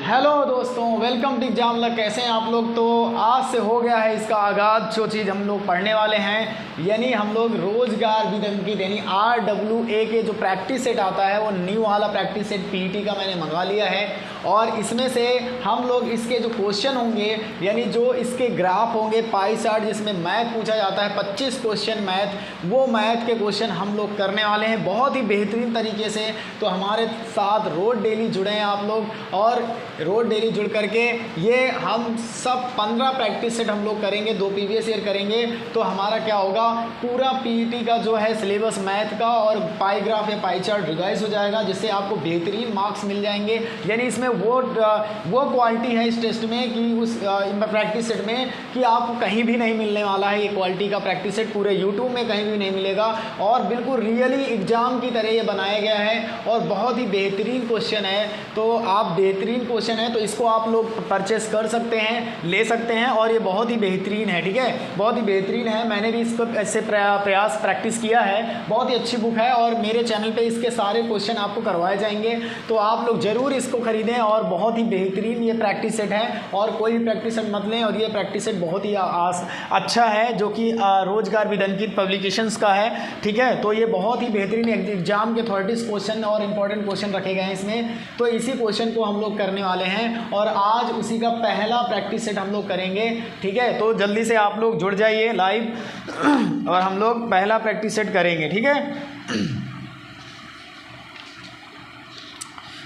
Hello दोस्तों, welcome to exam luck. कैसे हैं आप लोग। तो आज से हो गया है इसका आगाज़। जो चीज़ हम लोग पढ़ने वाले हैं यानी हम लोग रोज़गार विद अंकित यानी RWA के जो प्रैक्टिस सेट आता है वो न्यू वाला प्रैक्टिस सेट PET का मैंने मंगवा लिया है। और इसमें से हम लोग इसके जो क्वेश्चन होंगे यानी जो इसके ग्राफ होंगे, पाई चार्ट जिसमें मैथ पूछा जाता है 25 क्वेश्चन मैथ, वो मैथ के क्वेश्चन हम लोग करने वाले हैं बहुत ही बेहतरीन तरीके से। तो हमारे साथ रोज डेली जुड़े हैं आप लोग, और रोज डेली जुड़ करके ये हम सब 15 प्रैक्टिस सेट हम लोग करेंगे, 2 प्रीवियस ईयर करेंगे। तो हमारा क्या होगा, पूरा PET का जो है सिलेबस मैथ का और पाई ग्राफ या पाई चार्ट रिवाइज हो जाएगा, जिससे आपको बेहतरीन मार्क्स मिल जाएंगे। यानी इसमें वो क्वालिटी है इस टेस्ट में कि उस प्रैक्टिस सेट में कि आपको कहीं भी नहीं मिलने वाला है। ये क्वालिटी का प्रैक्टिस सेट पूरे यूट्यूब में कहीं भी नहीं मिलेगा, और बिल्कुल रियली एग्जाम की तरह ये बनाया गया है और बहुत ही बेहतरीन क्वेश्चन है। तो आप बेहतरीन क्वेश्चन है तो इसको आप लोग परचेस कर सकते हैं, ले सकते हैं, और ये बहुत ही बेहतरीन है। ठीक है, बहुत ही बेहतरीन है। मैंने भी इसको ऐसे प्रयास प्रैक्टिस किया है। बहुत ही अच्छी बुक है और मेरे चैनल पे इसके सारे क्वेश्चन आपको करवाए जाएंगे। तो आप लोग ज़रूर इसको खरीदें, और बहुत ही बेहतरीन ये प्रैक्टिस सेट है। और कोई भी प्रैक्टिस सेट मत लें, और ये प्रैक्टिस सेट बहुत ही अच्छा है जो कि रोजगार विद अंकित पब्लिकेशंस का है। ठीक है, तो ये बहुत ही बेहतरीन एग्जाम के 30 क्वेश्चन और इंपॉर्टेंट क्वेश्चन रखे गए हैं इसमें। तो इसी क्वेश्चन को हम लोग करने वाले हैं और आज उसी का पहला प्रैक्टिस सेट हम लोग करेंगे। ठीक है, तो जल्दी से आप लोग जुड़ जाइए लाइव और हम लोग पहला प्रैक्टिस सेट करेंगे। ठीक है,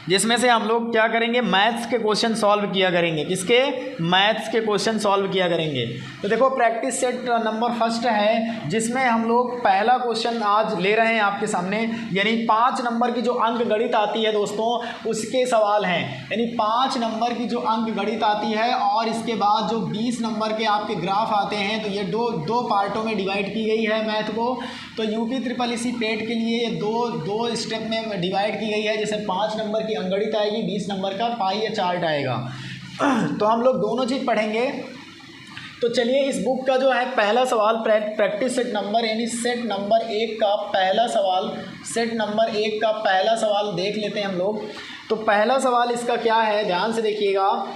जिसमें से हम लोग क्या करेंगे, मैथ्स के क्वेश्चन सॉल्व किया करेंगे। किसके? मैथ्स के क्वेश्चन सॉल्व किया करेंगे। तो देखो प्रैक्टिस सेट नंबर फर्स्ट है, जिसमें हम लोग पहला क्वेश्चन आज ले रहे हैं आपके सामने। यानी 5 नंबर की जो अंक गणित आती है दोस्तों, उसके सवाल हैं। यानी 5 नंबर की जो अंक गणित आती है, और इसके बाद जो 20 नंबर के आपके ग्राफ आते हैं। तो ये दो पार्टों में डिवाइड की गई है मैथ को। तो UPSSC पेट के लिए ये दो स्टेप में डिवाइड की गई है। जैसे 5 नंबर की अंगणित आएगी, 20 नंबर का पाई या चार्ट आएगा। तो हम लोग दोनों चीज़ पढ़ेंगे। तो चलिए इस बुक का जो है पहला सवाल प्रैक्टिस सेट नंबर यानी सेट नंबर 1 का पहला सवाल, सेट नंबर 1 का पहला सवाल देख लेते हैं हम लोग। तो पहला सवाल इसका क्या है, ध्यान से देखिएगा।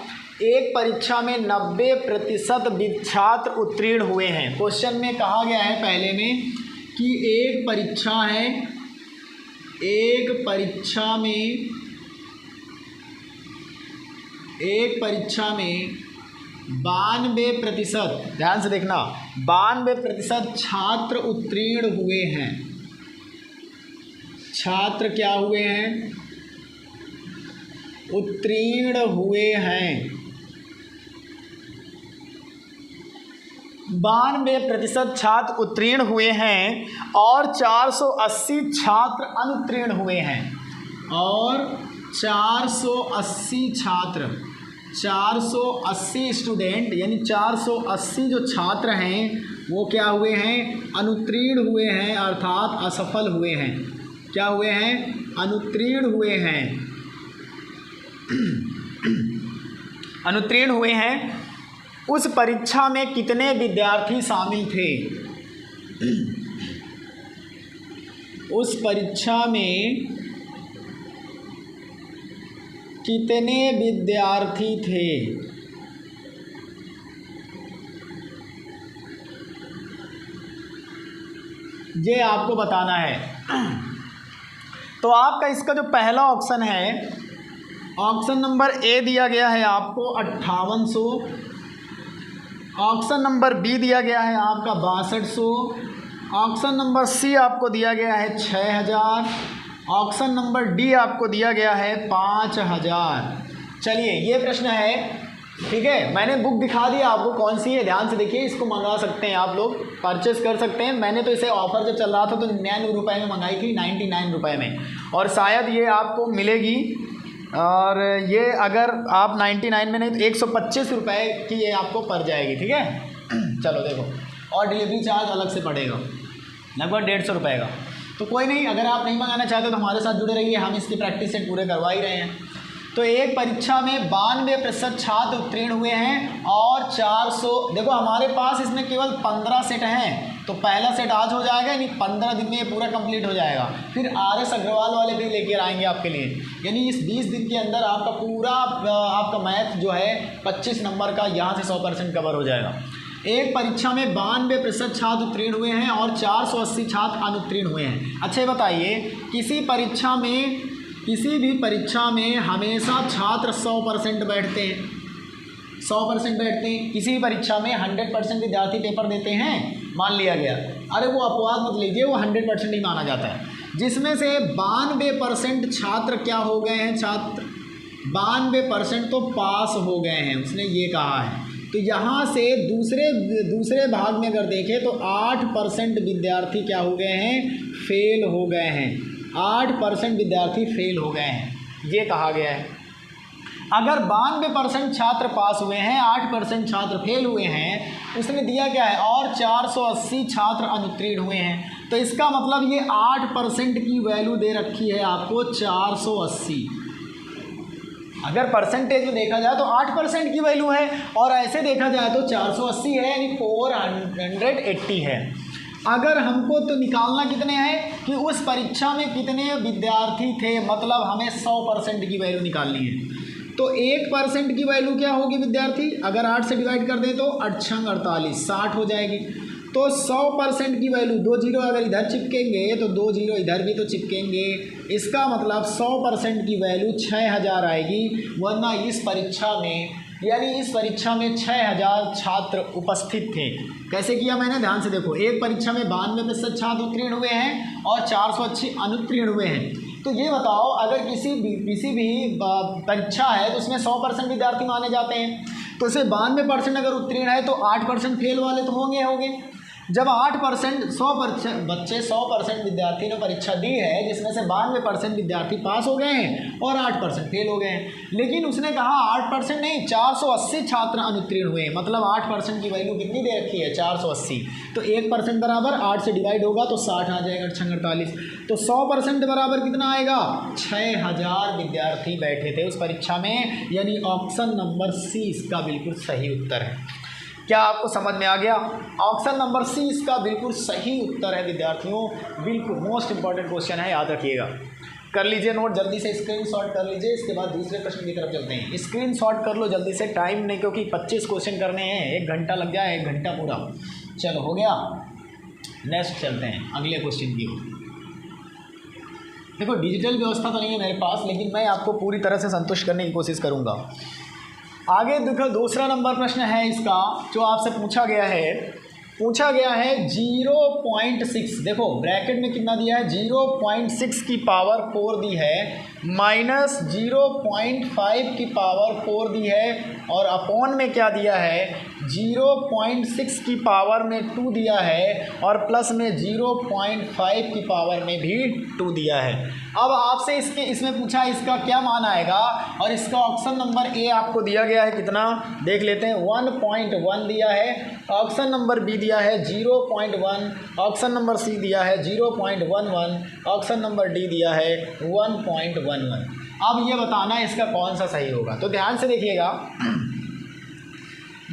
एक परीक्षा में 90% छात्र उत्तीर्ण हुए हैं। क्वेश्चन में कहा गया है पहले में कि एक परीक्षा है, एक परीक्षा में 92%, ध्यान से देखना, 92% छात्र उत्तीर्ण हुए हैं। छात्र क्या हुए हैं? उत्तीर्ण हुए हैं। 92% छात्र उत्तीर्ण हुए हैं और 480 छात्र अनुत्तीर्ण हुए हैं। और 480 स्टूडेंट यानी 480 जो छात्र हैं वो क्या हुए हैं? अनुत्तीर्ण हुए हैं, अर्थात असफल हुए हैं। क्या हुए हैं? अनुत्तीर्ण हुए हैं। अनुत्तीर्ण हुए हैं। उस परीक्षा में कितने विद्यार्थी शामिल थे? उस परीक्षा में कितने विद्यार्थी थे? ये आपको बताना है। तो आपका इसका जो पहला ऑप्शन है, ऑप्शन नंबर A दिया गया है आपको 5800। ऑप्शन नंबर B दिया गया है आपका 6200। ऑप्शन नंबर C आपको दिया गया है 6000। ऑप्शन नंबर D आपको दिया गया है 5000। चलिए ये प्रश्न है। ठीक है, मैंने बुक दिखा दिया आपको कौन सी है, ध्यान से देखिए। इसको मंगा सकते हैं आप लोग, परचेस कर सकते हैं। मैंने तो इसे ऑफर जब चल रहा था तो 99 रुपये में मंगाई थी, 99 रुपये में, और शायद ये आपको मिलेगी। और ये अगर आप 99 में नहीं तो 125 रुपये की ये आपको पड़ जाएगी। ठीक है, चलो देखो, और डिलीवरी चार्ज अलग से पड़ेगा लगभग 150 रुपये का। तो कोई नहीं, अगर आप नहीं मंगाना चाहते तो हमारे साथ जुड़े रहिए, हम इसकी प्रैक्टिस सेट पूरे करवा ही रहे हैं। तो एक परीक्षा में 92% छात्र उत्तीर्ण हुए हैं और 400, देखो हमारे पास इसमें केवल 15 सेट हैं। तो पहला सेट आज हो जाएगा, यानी 15 दिन में ये पूरा कंप्लीट हो जाएगा। फिर RS अग्रवाल वाले भी लेकर आएंगे आपके लिए, यानी इस 20 दिन के अंदर आपका पूरा आपका मैथ जो है 25 नंबर का यहाँ से 100% कवर हो जाएगा। एक परीक्षा में 92% छात्र उत्तीर्ण हुए हैं और 480 छात्र अनुत्तीर्ण हुए हैं। अच्छा ये बताइए, किसी भी परीक्षा में हमेशा छात्र 100% बैठते हैं, 100% बैठते हैं। किसी भी परीक्षा में 100% विद्यार्थी पेपर देते हैं, मान लिया गया, अरे वो अपवाद मत लीजिए, वो 100% ही माना जाता है, जिसमें से 92% छात्र क्या हो गए हैं, छात्र 92% तो पास हो गए हैं, उसने ये कहा है। तो यहाँ से दूसरे भाग में अगर देखें तो 8% विद्यार्थी क्या हो गए हैं, फेल हो गए हैं, 8% विद्यार्थी फेल हो गए हैं, ये कहा गया है। अगर 92% छात्र पास हुए हैं, 8% छात्र फेल हुए हैं, उसने दिया क्या है, और 480 छात्र अनुत्तीर्ण हुए हैं, तो इसका मतलब ये 8% की वैल्यू दे रखी है आपको 480। अगर परसेंटेज में देखा जाए तो 8% की वैल्यू है, और ऐसे देखा जाए तो 480 है, यानी 480 है। अगर हमको तो निकालना कितने हैं कि उस परीक्षा में कितने विद्यार्थी थे, मतलब हमें 100% की वैल्यू निकालनी है। तो 1% की वैल्यू क्या होगी विद्यार्थी, अगर 8 से डिवाइड कर दें तो 8 × 48 60 हो जाएगी। तो 100% की वैल्यू, 2 जीरो अगर इधर चिपकेंगे तो 2 जीरो इधर भी तो चिपकेंगे, इसका मतलब 100% की वैल्यू 6000 आएगी। वरना इस परीक्षा में, यानी इस परीक्षा में 6000 छात्र उपस्थित थे। कैसे किया मैंने, ध्यान से देखो, एक परीक्षा में 92% छात्र उत्तीर्ण हुए हैं और 480 अनुत्तीर्ण हुए हैं। तो ये बताओ, अगर किसी भी परीक्षा है तो उसमें 100% विद्यार्थी माने जाते हैं, तो इसमें 92% अगर उत्तीर्ण है तो 8% फेल वाले तो होंगे। जब 8% 100% बच्चे 100% विद्यार्थी ने परीक्षा दी है, जिसमें से 92% विद्यार्थी पास हो गए हैं और 8% फेल हो गए हैं, लेकिन उसने कहा 8% नहीं, 480 छात्र अनुत्तीर्ण हुए, मतलब 8% की वैल्यू कितनी दे रखी है, 480। तो 1% बराबर 8 से डिवाइड होगा तो 60 आ जाएगा, 8 × 48। तो 100% बराबर कितना आएगा, 6000 विद्यार्थी बैठे थे उस परीक्षा में, यानी ऑप्शन नंबर सी इसका बिल्कुल सही उत्तर है। क्या आपको समझ में आ गया? ऑप्शन नंबर सी इसका बिल्कुल सही उत्तर है विद्यार्थियों, बिल्कुल मोस्ट इंपॉर्टेंट क्वेश्चन है, याद रखिएगा। कर लीजिए नोट, जल्दी से स्क्रीनशॉट कर लीजिए, इसके बाद दूसरे प्रश्न की तरफ चलते हैं। स्क्रीनशॉट कर लो जल्दी से, टाइम नहीं, क्योंकि 25 क्वेश्चन करने हैं, 1 घंटा लग जाए, 1 घंटा पूरा। चलो हो गया, नेक्स्ट चलते हैं अगले क्वेश्चन की ओर। देखो डिजिटल व्यवस्था तो नहीं है मेरे पास, लेकिन मैं आपको पूरी तरह से संतुष्ट करने की कोशिश करूँगा। आगे देखो, दूसरा नंबर प्रश्न है इसका जो आपसे पूछा गया है 0.6। देखो ब्रैकेट में कितना दिया है, 0.6 की पावर 4 दी है, माइनस 0.5 की पावर 4 दी है, और अपॉन में क्या दिया है, 0.6 की पावर में 2 दिया है, और प्लस में 0.5 की पावर में भी 2 दिया है। अब आपसे इसमें पूछा इसका क्या मान आएगा, और इसका ऑप्शन नंबर ए आपको दिया गया है, कितना देख लेते हैं, 1.1 दिया है, ऑप्शन नंबर बी दिया है 0.1, ऑप्शन नंबर सी दिया है 0.11, ऑप्शन नंबर डी दिया है 1.11। अब ये बताना है इसका कौन सा सही होगा, तो ध्यान से देखिएगा।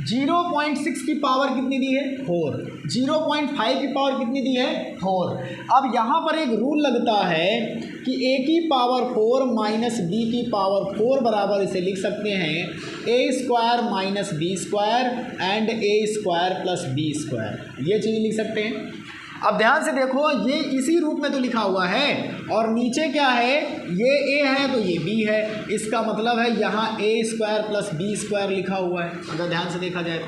0.6 की पावर कितनी दी है, 4, 0.5 की पावर कितनी दी है, 4। अब यहाँ पर एक रूल लगता है कि a की पावर 4 माइनस b की पावर 4 बराबर इसे लिख सकते हैं a² minus b² and a² plus b², ये चीज़ लिख सकते हैं। अब ध्यान से देखो, ये इसी रूप में तो लिखा हुआ है, और नीचे क्या है, ये a है तो ये b है, इसका मतलब है यहाँ a² प्लस b² लिखा हुआ है। अगर ध्यान से देखा जाए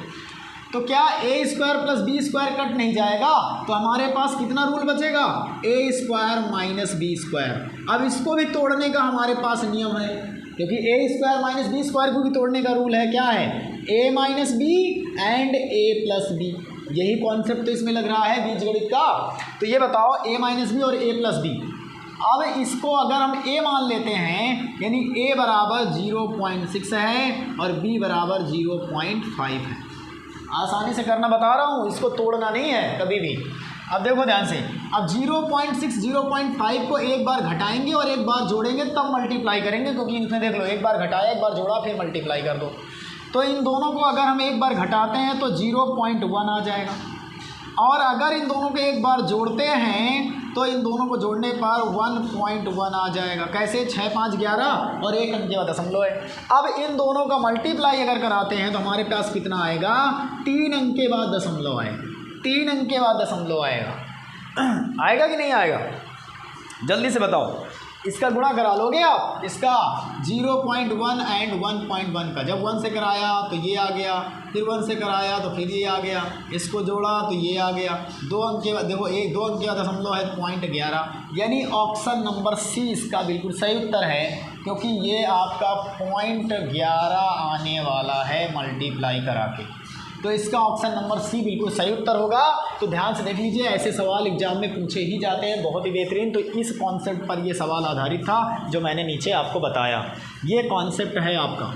तो क्या a² प्लस b² कट नहीं जाएगा, तो हमारे पास कितना रूल बचेगा, a² माइनस b²। अब इसको भी तोड़ने का हमारे पास नियम है, क्योंकि a² माइनस b² को भी तोड़ने का रूल है, क्या है, a minus b and a plus b। यही कॉन्सेप्ट तो इसमें लग रहा है बीजगणित का। तो ये बताओ a माइनस बी और a प्लस बी। अब इसको अगर हम a मान लेते हैं, यानी a बराबर 0.6 है और b बराबर 0.5 है। आसानी से करना बता रहा हूँ, इसको तोड़ना नहीं है कभी भी। अब देखो ध्यान से, अब 0.6 0.5 को एक बार घटाएंगे और एक बार जोड़ेंगे, तब मल्टीप्लाई करेंगे, क्योंकि इसमें देख लो एक बार घटाया एक बार जोड़ा फिर मल्टीप्लाई कर दो। तो इन दोनों को अगर हम एक बार घटाते हैं तो 0.1 आ जाएगा, और अगर इन दोनों को एक बार जोड़ते हैं तो इन दोनों को जोड़ने पर 1.1 आ जाएगा। कैसे? 6 5 11 और 1 अंक के बाद दशमलव है। अब इन दोनों का मल्टीप्लाई अगर कराते हैं तो हमारे पास कितना आएगा? 3 अंक के बाद दशमलव आएगा। 3 अंक के बाद दशमलव आएगा। आएगा कि नहीं आएगा? जल्दी से बताओ। इसका गुणा करा लोगे आप, इसका 0.1 एंड 1.1 का। जब 1 से कराया तो ये आ गया, फिर 1 से कराया तो फिर ये आ गया, इसको जोड़ा तो ये आ गया। 2 अंक के बाद देखो, 2 अंक का दशमलव है 0.11, यानी ऑप्शन नंबर सी इसका बिल्कुल सही उत्तर है, क्योंकि ये आपका 0.11 आने वाला है मल्टीप्लाई करा के। तो इसका ऑप्शन नंबर सी बिल्कुल सही उत्तर होगा। तो ध्यान से देख लीजिए, ऐसे सवाल एग्जाम में पूछे ही जाते हैं, बहुत ही बेहतरीन। तो इस कॉन्सेप्ट पर ये सवाल आधारित था जो मैंने नीचे आपको बताया। ये कॉन्सेप्ट है आपका,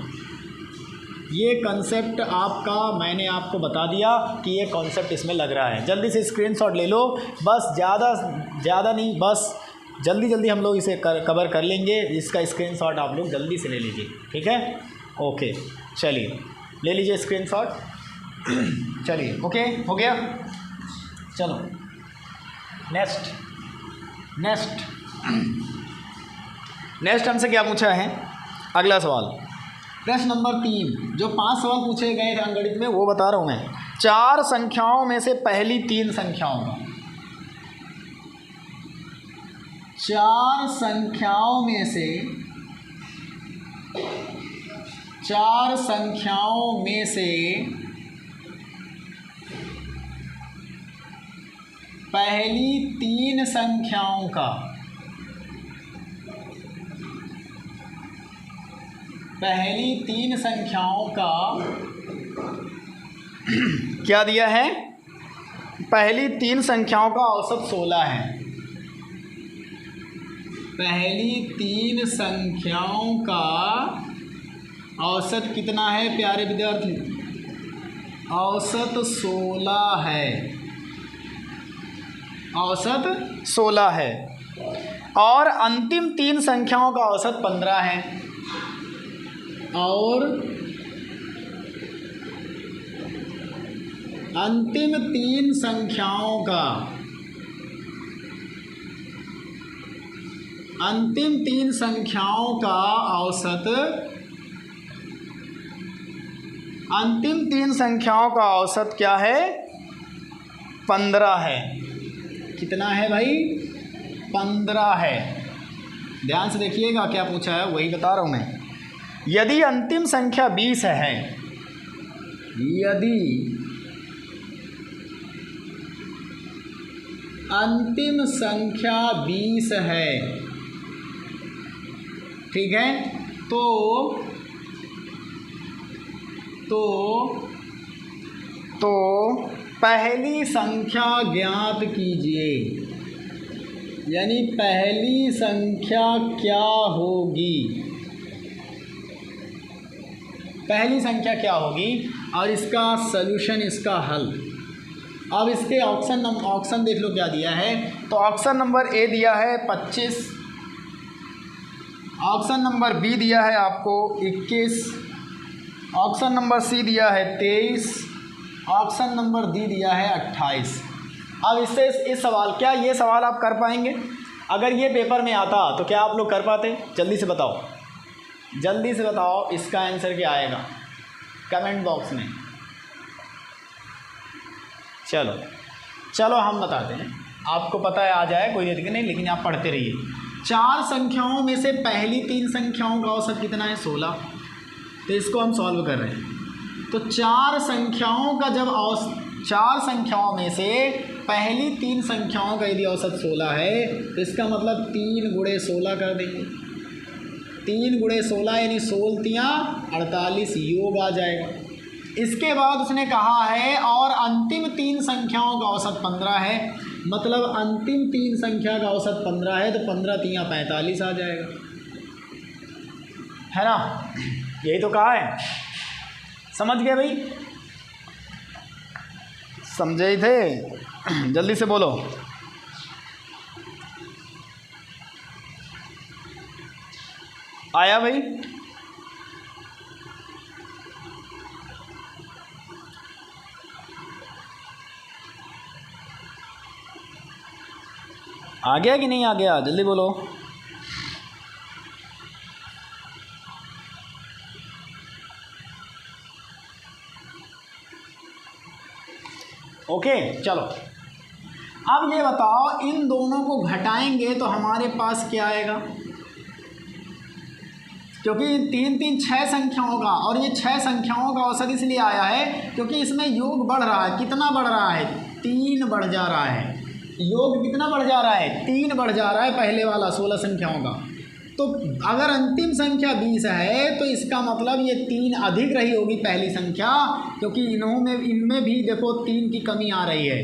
ये कॉन्सेप्ट आपका मैंने आपको बता दिया कि ये कॉन्सेप्ट इसमें लग रहा है। जल्दी से स्क्रीनशॉट ले लो, बस ज़्यादा नहीं, बस जल्दी हम लोग इसे कवर कर लेंगे। इसका स्क्रीनशॉट आप लोग जल्दी से ले लीजिए, ठीक है? ओके, चलिए ले लीजिए स्क्रीनशॉट। चलिए, ओके, हो गया। चलो नेक्स्ट हमसे क्या पूछा है? अगला सवाल, प्रश्न नंबर 3। जो 5 सवाल पूछे गए थे अंकगणित में वो बता रहा हूँ मैं। 4 संख्याओं में से पहली 3 संख्याओं का, 4 संख्याओं में से 4 संख्याओं में से पहली 3 संख्याओं का, पहली 3 संख्याओं का क्या दिया है? पहली 3 संख्याओं का औसत 16 है। पहली 3 संख्याओं का औसत कितना है प्यारे विद्यार्थी? औसत 16 है। औसत 16 है। और अंतिम 3 संख्याओं का औसत 15 है। और अंतिम 3 संख्याओं का, अंतिम 3 संख्याओं का औसत, अंतिम 3 संख्याओं का औसत क्या है? 15 है। कितना है भाई? 15 है। ध्यान से देखिएगा क्या पूछा है, वही बता रहा हूँ मैं। यदि अंतिम संख्या 20 है, यदि अंतिम संख्या 20 है, ठीक है, तो पहली संख्या ज्ञात कीजिए। यानी पहली संख्या क्या होगी? पहली संख्या क्या होगी और इसका सलूशन, इसका हल। अब इसके ऑप्शन देख लो क्या दिया है। तो ऑप्शन नंबर ए दिया है 25, ऑप्शन नंबर बी दिया है आपको 21, ऑप्शन नंबर सी दिया है 23, ऑप्शन नंबर डी दिया है 28। अब इससे इस सवाल, क्या ये सवाल आप कर पाएंगे? अगर ये पेपर में आता तो क्या आप लोग कर पाते? जल्दी से बताओ, जल्दी से बताओ इसका आंसर क्या आएगा कमेंट बॉक्स में। चलो हम बताते हैं, आपको पता है आ जाए कोई दिक्कत नहीं, लेकिन आप पढ़ते रहिए। 4 संख्याओं में से पहली 3 संख्याओं का औसत कितना है? 16। तो इसको हम सॉल्व कर रहे हैं। तो 4 संख्याओं का जब 4 संख्याओं में से पहली 3 संख्याओं का यदि औसत 16 है तो इसका मतलब 3 गुणे 16 कर देंगे। 3 गुणे 16 यानी 16 48 योग आ जाएगा। इसके बाद उसने कहा है और अंतिम 3 संख्याओं का औसत 15 है, मतलब अंतिम 3 संख्या का औसत 15 है, तो 15 3 45 आ जाएगा, है ना? यही तो कहा है। समझ गए भाई? समझे थे? जल्दी से बोलो। आया भाई? आ गया कि नहीं आ गया, जल्दी बोलो। ओके चलो, अब ये बताओ इन दोनों को घटाएंगे तो हमारे पास क्या आएगा, क्योंकि 3 3 6 संख्याओं का, और ये 6 संख्याओं का औसत इसलिए आया है क्योंकि इसमें योग बढ़ रहा है। कितना बढ़ रहा है? 3 बढ़ जा रहा है। योग कितना बढ़ जा रहा है? 3 बढ़ जा रहा है पहले वाला 16 संख्याओं का। तो अगर अंतिम संख्या 20 है तो इसका मतलब ये 3 अधिक रही होगी पहली संख्या, क्योंकि इनमें भी देखो 3 की कमी आ रही है,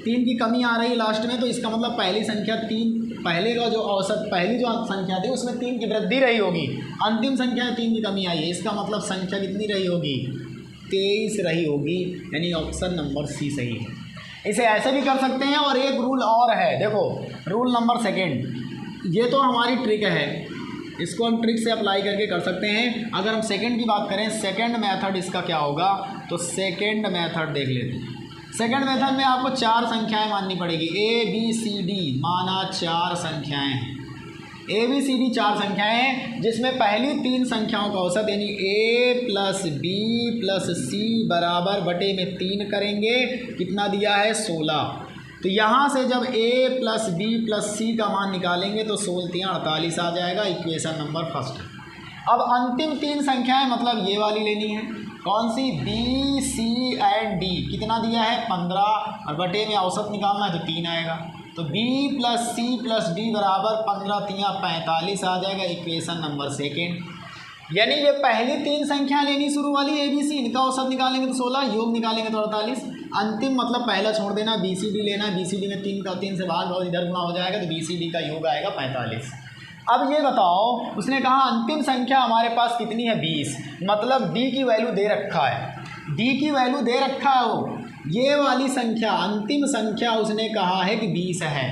3 की कमी आ रही है लास्ट में। तो इसका मतलब पहली संख्या 3, पहले का जो औसत पहली जो संख्या थी उसमें 3 की वृद्धि रही होगी, अंतिम संख्या में 3 की कमी आई है। इसका मतलब संख्या कितनी रही होगी? 23 रही होगी, यानी ऑप्शन नंबर सी सही है। इसे ऐसे भी कर सकते हैं, और एक रूल और है, देखो रूल नंबर 2। ये तो हमारी ट्रिक है, इसको हम ट्रिक से अप्लाई करके कर सकते हैं। अगर हम सेकंड की बात करें, सेकंड मेथड इसका क्या होगा, तो सेकंड मेथड देख लेते हैं। सेकंड मेथड में आपको 4 संख्याएं माननी पड़ेगी। ए बी सी डी माना 4 संख्याएं हैं, ए बी सी डी 4 संख्याएं हैं, जिसमें पहली 3 संख्याओं का औसत यानी a + b + c बराबर बटे में 3 करेंगे। कितना दिया है? 16। तो यहाँ से जब a + b + c का मान निकालेंगे तो 16 × 48 आ जाएगा, इक्वेशन नंबर फर्स्ट। अब अंतिम 3 संख्याएं मतलब ये वाली लेनी है, कौन सी? b c and d। कितना दिया है? 15, और बटे में औसत निकालना है तो 3 आएगा। तो b + c + d बराबर 15 × 3 = 45 आ जाएगा, इक्वेशन नंबर सेकेंड। यानी ये पहली 3 संख्या लेनी शुरू वाली a b c, इनका औसत निकालेंगे तो 16, योग निकालेंगे तो 48, अंतिम मतलब पहला छोड़ देना, बी सी डी लेना है। बी सी डी में 3 का 3 से भाग और इधर गुना हो जाएगा, तो बी सी डी का योग आएगा 45। अब ये बताओ, उसने कहा अंतिम संख्या हमारे पास कितनी है? 20, मतलब d की वैल्यू दे रखा है, d की वैल्यू दे रखा है वो, ये वाली संख्या अंतिम संख्या उसने कहा है कि 20 है।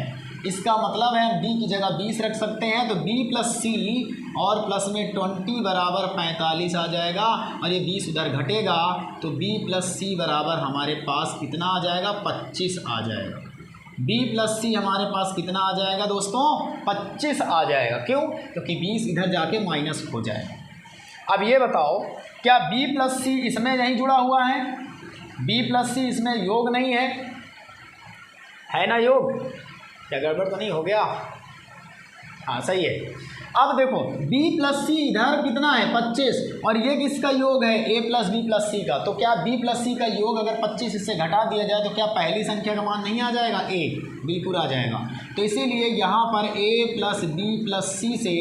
इसका मतलब है हम b की जगह 20 रख सकते हैं, तो b + c और प्लस में 20 बराबर 45 आ जाएगा, और ये 20 उधर घटेगा तो b + c बराबर हमारे पास कितना आ जाएगा? 25 आ जाएगा। b + c हमारे पास कितना आ जाएगा दोस्तों? 25 आ जाएगा। क्यों? क्योंकि 20 इधर जाके माइनस हो जाएगा। अब ये बताओ, क्या b + c इसमें नहीं जुड़ा हुआ है? b + c इसमें योग नहीं है ना योग? क्या गड़बड़ तो नहीं हो गया? हाँ सही है। अब देखो b + c इधर कितना है? 25, और ये किसका योग है? a + b + c का। तो क्या b + c का योग अगर 25 इससे घटा दिया जाए तो क्या पहली संख्या का मान नहीं आ जाएगा? a बिल्कुल आ जाएगा। तो इसीलिए यहाँ पर a + b + c से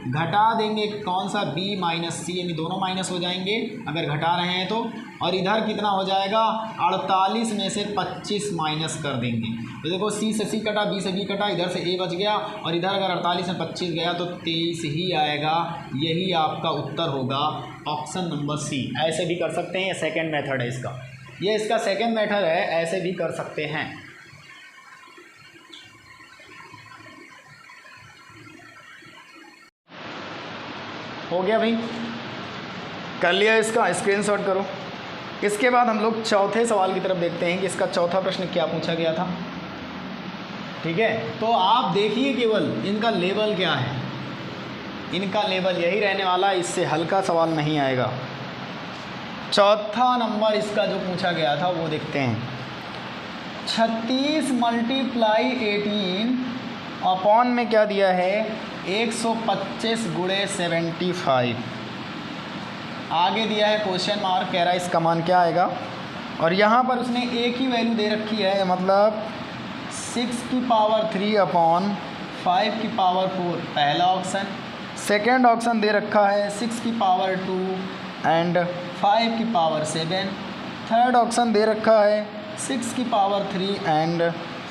घटा देंगे कौन सा? b - c, यानी दोनों माइनस हो जाएंगे अगर घटा रहे हैं तो। और इधर कितना हो जाएगा? 48 में से 25 माइनस कर देंगे। तो देखो c से c कटा, b से b कटा, इधर से a बच गया, और इधर अगर 48 में 25 गया तो 23 ही आएगा। यही आपका उत्तर होगा, ऑप्शन नंबर सी। ऐसे भी कर सकते हैं, ये सेकंड मेथड है इसका, ये इसका सेकंड मेथड है, ऐसे भी कर सकते हैं। हो गया भाई, कर लिया इसका, स्क्रीनशॉट करो। इसके बाद हम लोग चौथे सवाल की तरफ देखते हैं कि इसका चौथा प्रश्न क्या पूछा गया था। ठीक है, तो आप देखिए केवल इनका लेवल क्या है, इनका लेवल यही रहने वाला, इससे हल्का सवाल नहीं आएगा। चौथा नंबर इसका जो पूछा गया था वो देखते हैं। 36 × 18 अपॉन में क्या दिया है? 125 × 75। आगे दिया है क्वेश्चन मार्क, कह रहा है इसका मान क्या आएगा। और यहाँ पर उसने एक ही वैल्यू दे रखी है, मतलब 6³ अपॉन 5⁴ पहला ऑप्शन। सेकेंड ऑप्शन दे रखा है 6² एंड 5�7। थर्ड ऑप्शन दे रखा है 6³ एंड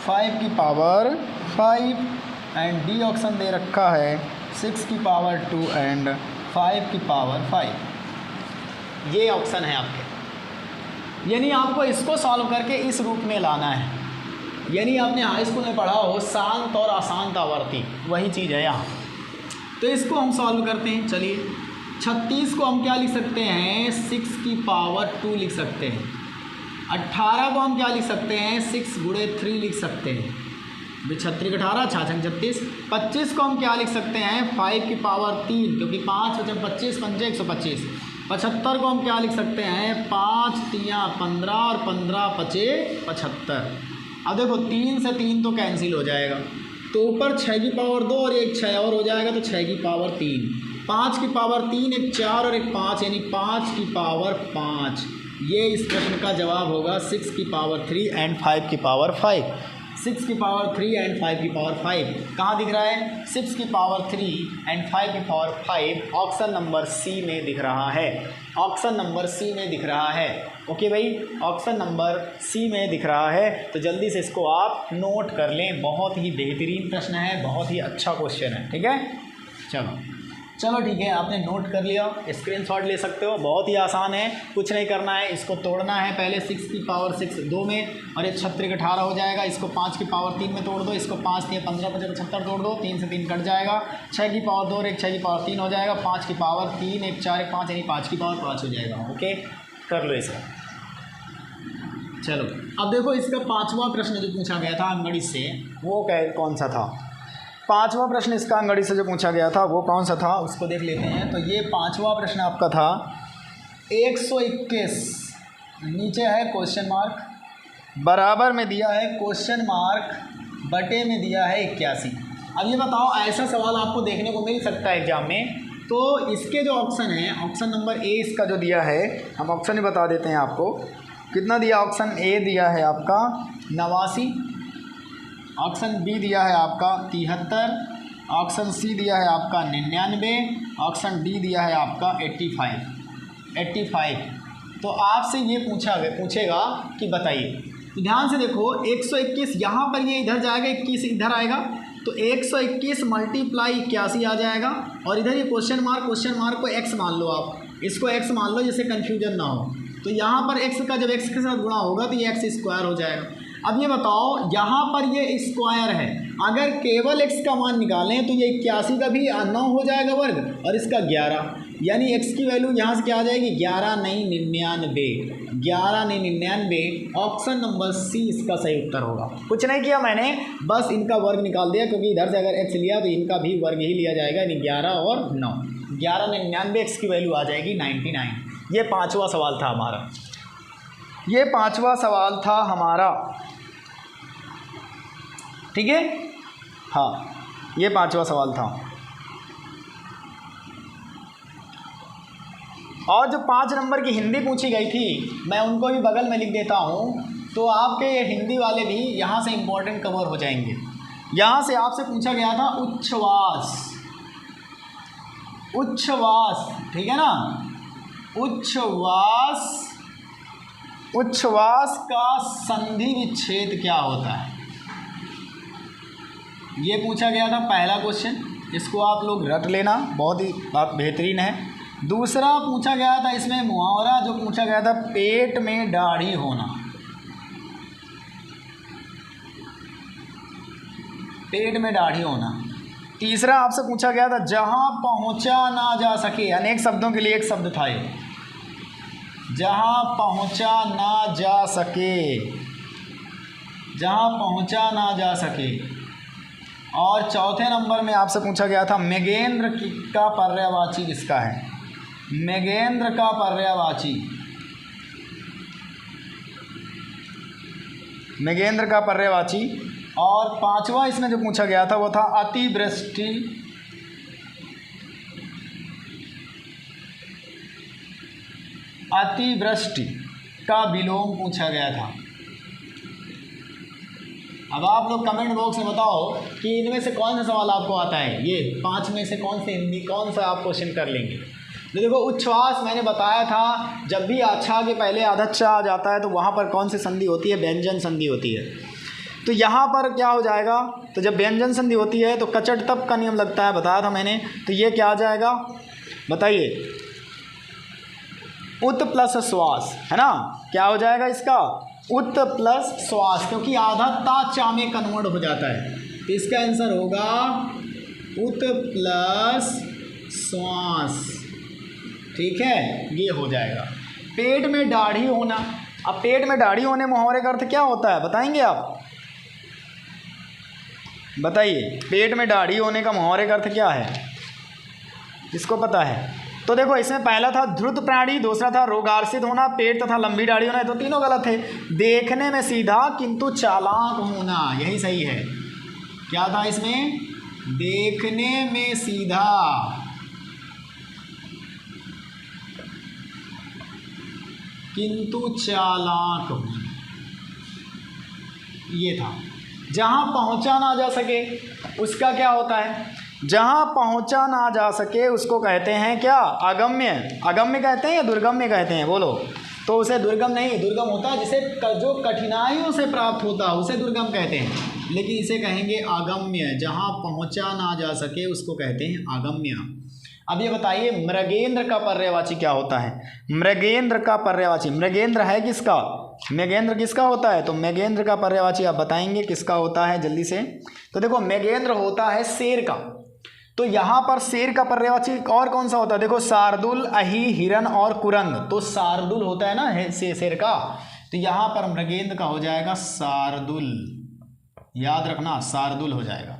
5⁵ एंड डी ऑप्शन दे रखा है 6² एंड 5⁵। ये ऑप्शन है आपके, यानी आपको इसको सॉल्व करके इस रूप में लाना है। यानी आपने हाई स्कूल में पढ़ा हो शांत और अशांत आवर्ती, वही चीज़ है यहाँ। तो इसको हम सॉल्व करते हैं। चलिए, 36 को हम क्या लिख सकते हैं? 6⁻² लिख सकते हैं। 18 को हम क्या लिख सकते हैं? 6 × 3 लिख सकते हैं। छत्रिक 18, 6 36, 25 को हम क्या लिख सकते हैं 5 की पावर 3, क्योंकि 5 × 25 पंजे 125। 75 को हम क्या लिख सकते हैं 5 × 3 15 और 15 पचे 75। अब देखो 3 से 3 तो कैंसिल हो जाएगा, तो ऊपर 6 की पावर 2 और एक 6 और हो जाएगा, तो 6 की पावर 3, 5 की पावर 3, एक 4 और एक 5, यानी 5 की पावर 5। ये इस प्रश्न का जवाब होगा 6 की पावर 3 एंड 5 की पावर 5। 6 की पावर 3 एंड 5 की पावर 5 कहाँ दिख रहा है 6 की पावर 3 एंड 5 की पावर 5 ऑप्शन नंबर सी में दिख रहा है, ऑप्शन नंबर सी में दिख रहा है। ओके भाई, ऑप्शन नंबर सी में दिख रहा है, तो जल्दी से इसको आप नोट कर लें। बहुत ही बेहतरीन प्रश्न है, बहुत ही अच्छा क्वेश्चन है। ठीक है, चलो ठीक है, आपने नोट कर लिया, स्क्रीनशॉट ले सकते हो। बहुत ही आसान है, कुछ नहीं करना है, इसको तोड़ना है पहले 6 की पावर 6 2 में, और ये 36 18 हो जाएगा। इसको 5 की पावर 3 में तोड़ दो, इसको 5 3 15 75 तोड़ दो, 3 से 3 कट जाएगा। 6 की पावर 2 और एक 6 की पावर 3 हो जाएगा। 5 की पावर 3 एक 4 एक 5, यानी 5 की पावर 5 हो जाएगा। ओके, कर लो इसका। चलो अब देखो, इसका 5वां प्रश्न जो पूछा गया था अंगड़ी से, वो कौन सा था? 5वां प्रश्न इसका अंगड़ी से जो पूछा गया था वो कौन सा था, उसको देख लेते हैं। तो ये 5वां प्रश्न आपका था 121, नीचे है क्वेश्चन मार्क, बराबर में दिया है क्वेश्चन मार्क, बटे में दिया है 81। अब ये बताओ, ऐसा सवाल आपको देखने को मिल सकता है एग्जाम में, तो इसके जो ऑप्शन है, ऑप्शन नंबर ए इसका जो दिया है, हम ऑप्शन ही बता देते हैं आपको। कितना दिया? ऑप्शन ए दिया है आपका 89, ऑप्शन बी दिया है आपका 73, ऑप्शन सी दिया है आपका 99, ऑप्शन डी दिया है आपका 85। तो आपसे ये पूछेगा कि बताइए। तो ध्यान से देखो, 121 यहाँ पर ये इधर जाएगा, 21 इधर आएगा, तो 121 मल्टीप्लाई 81 आ जाएगा। और इधर ये क्वेश्चन मार्क को x मान लो, आप इसको x मान लो जिससे कन्फ्यूजन ना हो। तो यहाँ पर x का जब x के साथ गुणा होगा तो ये x स्क्वायर हो जाएगा। अब ये बताओ, यहाँ पर ये स्क्वायर है, अगर केवल x का मान निकालें तो ये 81 का भी 9 हो जाएगा वर्ग, और इसका 11, यानी x की वैल्यू यहाँ से क्या आ जाएगी 11 नहीं 99। ऑप्शन नंबर सी इसका सही उत्तर होगा। कुछ नहीं किया मैंने, बस इनका वर्ग निकाल दिया, क्योंकि इधर से अगर x लिया तो इनका भी वर्ग ही लिया जाएगा, यानी 11 और 9, 11 99, x की वैल्यू आ जाएगी 99। ये 5वां सवाल था हमारा, ये 5वां सवाल था हमारा। ठीक है, हाँ, ये 5वां सवाल था। और जो 5 नंबर की हिंदी पूछी गई थी, मैं उनको भी बगल में लिख देता हूँ, तो आपके ये हिंदी वाले भी यहाँ से इम्पोर्टेंट कवर हो जाएंगे। यहाँ से आपसे पूछा गया था उच्छ्वास, ठीक है ना, उच्छ्वास का संधि विच्छेद क्या होता है, ये पूछा गया था पहला क्वेश्चन। इसको आप लोग रट लेना, बहुत ही बात बेहतरीन है। दूसरा पूछा गया था इसमें मुहावरा, जो पूछा गया था पेट में दाढ़ी होना, पेट में दाढ़ी होना। तीसरा आपसे पूछा गया था जहां पहुंचा ना जा सके, अनेक शब्दों के लिए एक शब्द था ये, जहां पहुंचा ना जा सके, जहां पहुंचा ना जा सके। और चौथे नंबर में आपसे पूछा गया था मृगेंद्र का पर्यायवाची किसका है, मृगेंद्र का पर्यायवाची, मृगेंद्र का पर्यायवाची। और 5वां इसमें जो पूछा गया था वो था अतिवृष्टि, अतिवृष्टि का विलोम पूछा गया था। अब आप लोग कमेंट बॉक्स में बताओ कि इनमें से कौन सा सवाल आपको आता है, ये 5 में से कौन से हिंदी, कौन सा आप क्वेश्चन कर लेंगे। तो देखो, उच्छ्वास मैंने बताया था, जब भी अच्छा के पहले आधा चा आ जाता है तो वहाँ पर कौन सी संधि होती है, व्यंजन संधि होती है। तो यहाँ पर क्या हो जाएगा, तो जब व्यंजन संधि होती है तो कचट तप का नियम लगता है, बताया था मैंने। तो ये क्या आ जाएगा बताइए, उत प्लस श्वास, है ना, क्या हो जाएगा इसका, उत प्लस श्वास, क्योंकि आधा ता चा में कन्वर्ट हो जाता है। तो इसका आंसर होगा उत प्लस श्वास। ठीक है, ये हो जाएगा। पेट में दाढ़ी होना, अब पेट में दाढ़ी होने मुहावरे का अर्थ क्या होता है बताएंगे आप? बताइए, पेट में दाढ़ी होने का मुहावरे का अर्थ क्या है, इसको पता है? तो देखो इसमें पहला था ध्रुत प्राणी, दूसरा था रोगार्षित होना, पेट तथा लंबी दाढ़ी होना, तो तीनों गलत थे। देखने में सीधा किंतु चालाक होना, यही सही है। क्या था इसमें? देखने में सीधा किंतु चालाक होना, ये था। जहां पहुंचा ना जा सके उसका क्या होता है? जहां पहुंचा ना जा सके उसको कहते हैं क्या? अगम्य। अगम्य कहते हैं या दुर्गम्य कहते हैं, बोलो? तो उसे दुर्गम नहीं, दुर्गम होता है जिसे जो कठिनाइयों से प्राप्त होता है उसे दुर्गम कहते हैं, लेकिन इसे कहेंगे अगम्य। जहां पहुंचा ना जा सके उसको कहते हैं अगम्य। अब ये बताइए मृगेंद्र का पर्यायवाची क्या होता है? मृगेंद्र का पर्यायवाची, मृगेंद्र है किसका? मृगेंद्र किसका होता है? तो मृगेंद्र का पर्यायवाची आप बताएंगे किसका होता है जल्दी से? तो देखो मृगेंद्र होता है शेर का। तो यहाँ पर शेर का पर्यायवाची और कौन सा होता है? देखो शार्दुल, अहि, हिरन और कुरंग। तो शार्दुल होता है ना शेर का, तो यहाँ पर मृगेंद्र का हो जाएगा शार्दुल। याद रखना शार्दुल हो जाएगा।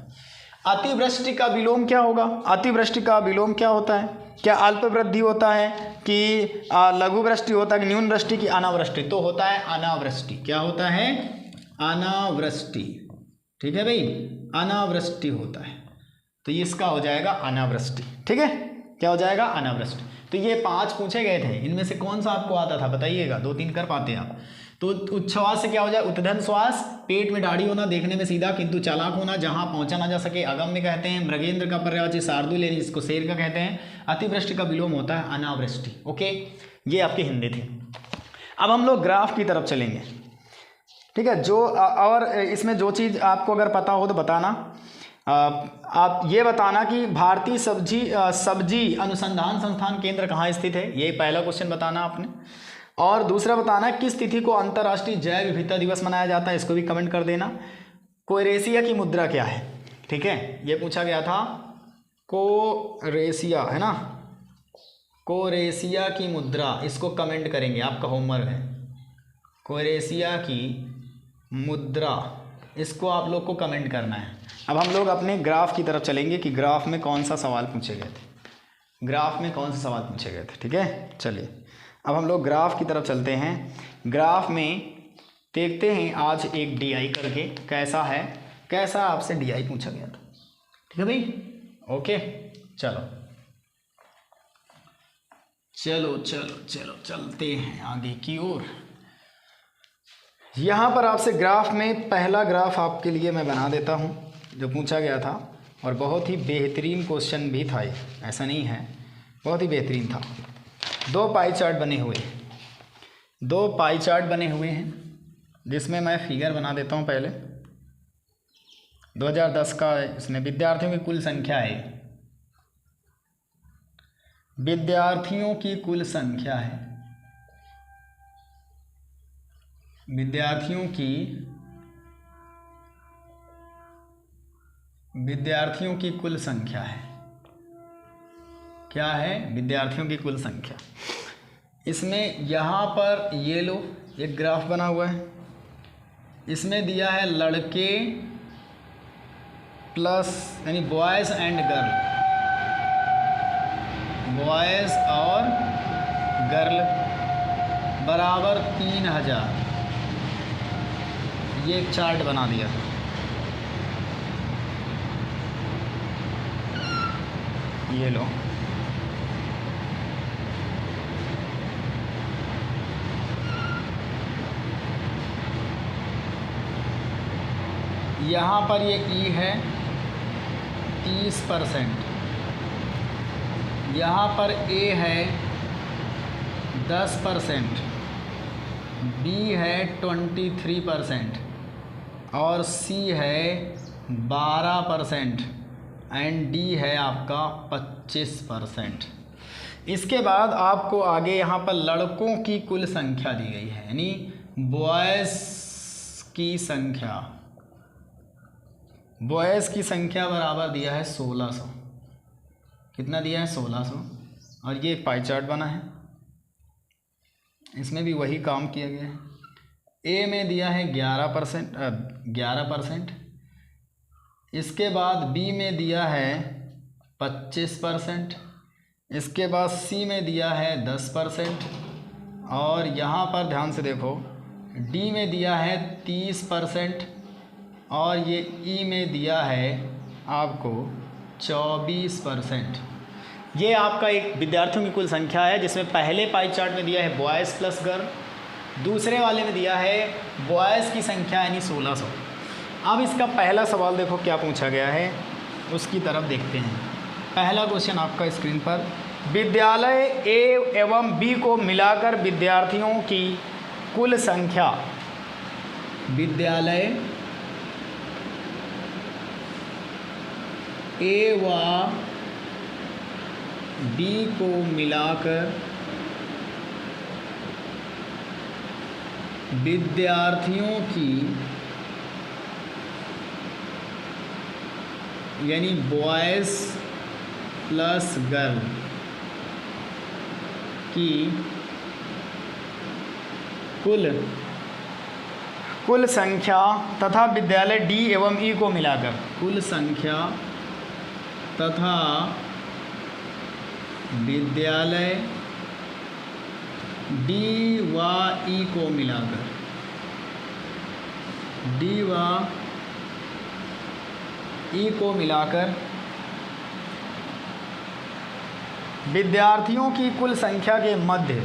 अतिवृष्टि का विलोम क्या होगा? अतिवृष्टि का विलोम क्या होता है? क्या अल्प वृद्धि होता है कि लघु वृष्टि होता है कि न्यून वृष्टि की अनावृष्टि? तो होता है अनावृष्टि। क्या होता है? अनावृष्टि। ठीक है भाई, अनावृष्टि होता है, तो इसका हो जाएगा अनावृष्टि। ठीक है, क्या हो जाएगा? अनावृष्टि। तो ये 5 पूछे गए थे, इनमें से कौन सा आपको आता था बताइएगा? 2-3 कर पाते हैं आप। तो उच्छ्वास से क्या हो जाए? उद्दंड श्वास, पेट में दाढ़ी होना, देखने में सीधा किंतु चालाक होना, जहां पहुंचा ना जा सके अगम्य कहते हैं। मृगेंद्र का पर्यायवाची शार्दुल, यानी इसको शेर का कहते हैं। अतिवृष्टि का विलोम होता है अनावृष्टि। ओके, ये आपके हिंदी थे। अब हम लोग ग्राफ की तरफ चलेंगे। ठीक है, जो और इसमें जो चीज़ आपको अगर पता हो तो बताना। आप ये बताना कि भारतीय सब्जी अनुसंधान संस्थान केंद्र कहाँ स्थित है, ये पहला क्वेश्चन बताना आपने। और दूसरा बताना किस तिथि को अंतर्राष्ट्रीय जैव विविधता दिवस मनाया जाता है, इसको भी कमेंट कर देना। कोरेशिया की मुद्रा क्या है? ठीक है, ये पूछा गया था। कोरेशिया है ना, कोरेशिया की मुद्रा, इसको कमेंट करेंगे, आपका होमवर्क है। कोरेशिया की मुद्रा, इसको आप लोग को कमेंट करना है। अब हम लोग अपने ग्राफ की तरफ चलेंगे कि ग्राफ में कौन सा सवाल पूछे गए थे, ग्राफ में कौन से सवाल पूछे गए थे। ठीक है, चलिए अब हम लोग ग्राफ की तरफ चलते हैं। ग्राफ में देखते हैं आज एक DI करके कैसा है, कैसा आपसे DI पूछा गया था। ठीक है भाई, ओके, चलो चलो चलो चलो चलते हैं आगे की ओर। यहाँ पर आपसे ग्राफ में पहला ग्राफ आपके लिए मैं बना देता हूँ जो पूछा गया था, और बहुत ही बेहतरीन क्वेश्चन भी था ये, ऐसा नहीं है, बहुत ही बेहतरीन था। 2 पाई चार्ट बने हुए हैं, 2 पाई चार्ट बने हुए हैं, जिसमें मैं फिगर बना देता हूँ पहले। 2010 का इसमें विद्यार्थियों की कुल संख्या है, विद्यार्थियों की कुल संख्या है, विद्यार्थियों की कुल संख्या है। क्या है? विद्यार्थियों की कुल संख्या। इसमें यहाँ पर ये लो एक ग्राफ बना हुआ है, इसमें दिया है लड़के प्लस यानी बॉयज़ एंड गर्ल, बॉयज़ और गर्ल बराबर 3000, ये एक चार्ट बना दिया था। ये लो, यहाँ पर ये E है 30%, यहाँ पर A है 10%, B है 23% और C है 12% एंड D है आपका 25%। इसके बाद आपको आगे यहाँ पर लड़कों की कुल संख्या दी गई है, यानी बॉयज़ की संख्या, बॉयज़ की संख्या बराबर दिया है 1600। कितना दिया है? 1600। और ये एक पाई चार्ट बना है, इसमें भी वही काम किया गया है। ए में दिया है 11%, इसके बाद बी में दिया है 25%, इसके बाद सी में दिया है 10%, और यहाँ पर ध्यान से देखो डी में दिया है 30%, और ये ई में दिया है आपको 24%। ये आपका एक विद्यार्थियों की कुल संख्या है, जिसमें पहले पाई चार्ट में दिया है बॉयज़ प्लस गर्ल, दूसरे वाले में दिया है बॉयज़ की संख्या यानी 1600। अब इसका पहला सवाल देखो क्या पूछा गया है, उसकी तरफ देखते हैं। पहला क्वेश्चन आपका स्क्रीन पर, विद्यालय ए एवं बी को मिलाकर विद्यार्थियों की कुल संख्या, विद्यालय ए व बी को मिलाकर विद्यार्थियों की यानी बॉयज़ प्लस गर्ल की कुल संख्या तथा विद्यालय डी एवं ई को मिलाकर कुल संख्या तथा विद्यालय डी व ई को मिलाकर विद्यार्थियों की कुल संख्या के मध्य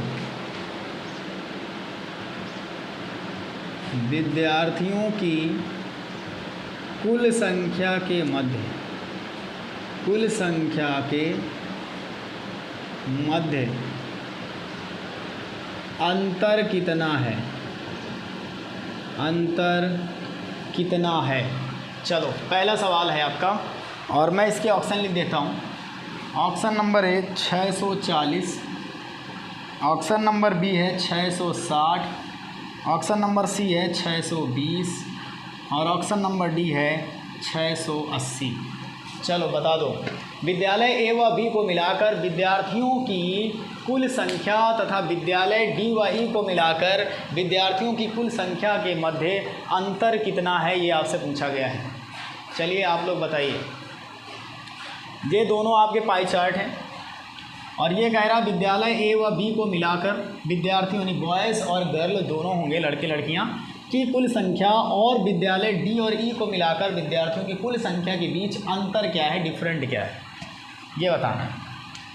अंतर कितना है। चलो पहला सवाल है आपका, और मैं इसके ऑप्शन लिख देता हूँ। Option number A 640, option number B है 660, ऑप्शन नंबर सी है 620, और ऑप्शन नंबर डी है 680। चलो बता दो, विद्यालय ए व बी को मिलाकर विद्यार्थियों की कुल संख्या तथा विद्यालय डी व ई को मिलाकर विद्यार्थियों की कुल संख्या के मध्य अंतर कितना है, ये आपसे पूछा गया है। चलिए आप लोग बताइए। ये दोनों आपके पाई चार्ट हैं, और ये कह रहा विद्यालय ए व बी को मिलाकर विद्यार्थियों यानी बॉयज़ और गर्ल दोनों होंगे, लड़के लड़कियां, की कुल संख्या और विद्यालय डी और ई को मिलाकर विद्यार्थियों की कुल संख्या के बीच अंतर क्या है, डिफरेंट क्या है, ये बताना है।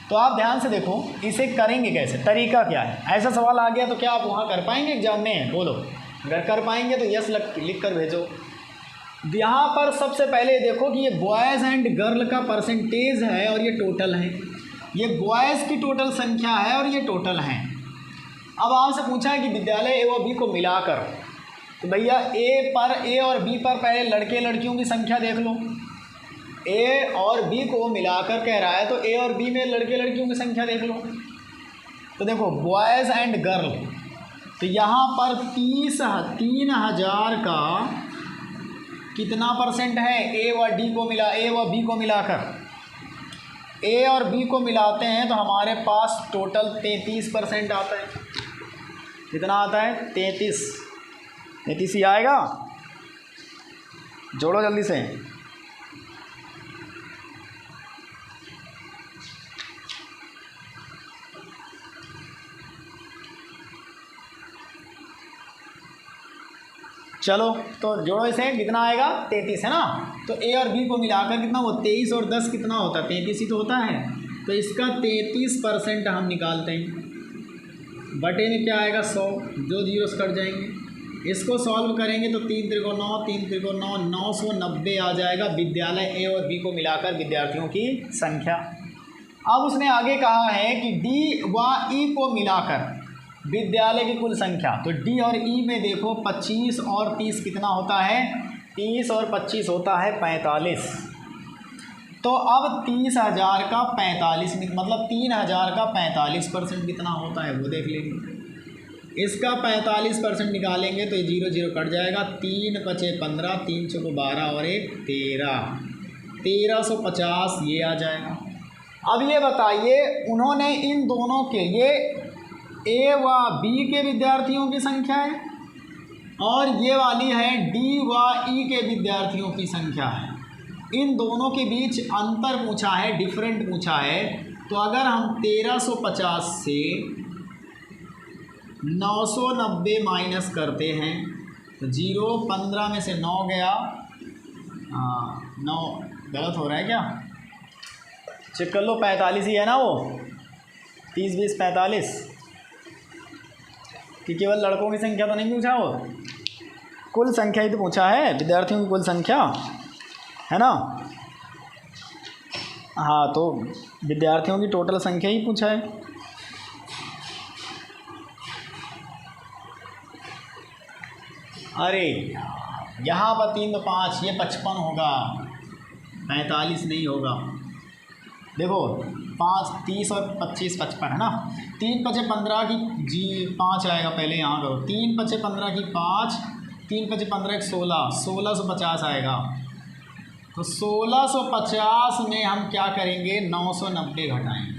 तो आप ध्यान से देखो, इसे करेंगे कैसे, तरीका क्या है। ऐसा सवाल आ गया तो क्या आप वहाँ कर पाएंगे एग्जाम में, बोलो। अगर कर पाएंगे तो यस लिख कर भेजो। यहाँ पर सबसे पहले देखो कि ये बॉयज़ एंड गर्ल का परसेंटेज है और ये टोटल है। ये बॉयज़ की टोटल संख्या है और ये टोटल हैं। अब आपसे पूछा है कि विद्यालय ए व बी को मिलाकर, तो भैया ए और बी पर पहले लड़के लड़कियों की संख्या देख लो। ए और बी को मिलाकर कह रहा है, तो ए और बी में लड़के लड़कियों की संख्या देख लो। तो देखो बॉयज़ एंड गर्ल, तो यहाँ पर 3000 का कितना परसेंट है, ए व बी को मिलाकर। ए और बी को मिलाते हैं तो हमारे पास टोटल 33% आता है। कितना आता है, 33 ही आएगा। जोड़ो जल्दी से। चलो तो जोड़ो इसे, कितना आएगा, 33 है ना। तो ए और बी को मिलाकर कितना, वो 23 और 10 कितना होता है, 33 ही तो होता है। तो इसका 33% हम निकालते हैं। बटे में क्या आएगा, 100, जो जीरोस कट जाएंगे। इसको सॉल्व करेंगे तो 3 त्रिकोण 9, 3 त्रिकोण 9, 990 आ जाएगा विद्यालय ए और बी को मिलाकर विद्यार्थियों की संख्या। अब उसने आगे कहा है कि डी व ई को मिलाकर विद्यालय की कुल संख्या। तो डी और ई में देखो 25 और 30 कितना होता है, 30 और 25 होता है 45। तो अब 30,000 का 45 मतलब 3,000 का 45% कितना होता है वो देख लेंगे। इसका 45% निकालेंगे तो ये 0 0 कट जाएगा। 3 5 15, 3 6 12 और 1 13, 1350 ये आ जाएगा। अब ये बताइए, उन्होंने इन दोनों के ये ए व बी के विद्यार्थियों की संख्या है और ये वाली है डी व ई के विद्यार्थियों की संख्या है। इन दोनों के बीच अंतर पूछा है, डिफरेंट पूछा है। तो अगर हम 1350 से 990 माइनस करते हैं तो 0, 15 में से 9 गया, 9 गलत हो रहा है क्या, चेक कर लो, 45 ही है ना वो, 30, 20, 45 कि केवल लड़कों की संख्या तो नहीं पूछा, वो कुल संख्या ही तो पूछा है, विद्यार्थियों की कुल संख्या है ना। हाँ, तो विद्यार्थियों की टोटल संख्या ही पूछा है। अरे यहाँ पर 3 तो 5, ये 55 होगा, 45 नहीं होगा। देखो 5, 30 और 25, 55 है ना। 3 × 5 = 15 की 5 आएगा, पहले यहाँ करो। 3 × 5 = 15 की 5, 3 × 5 = 15 की 16, 1650 आएगा। तो 1650 में हम क्या करेंगे, 990 घटाएंगे।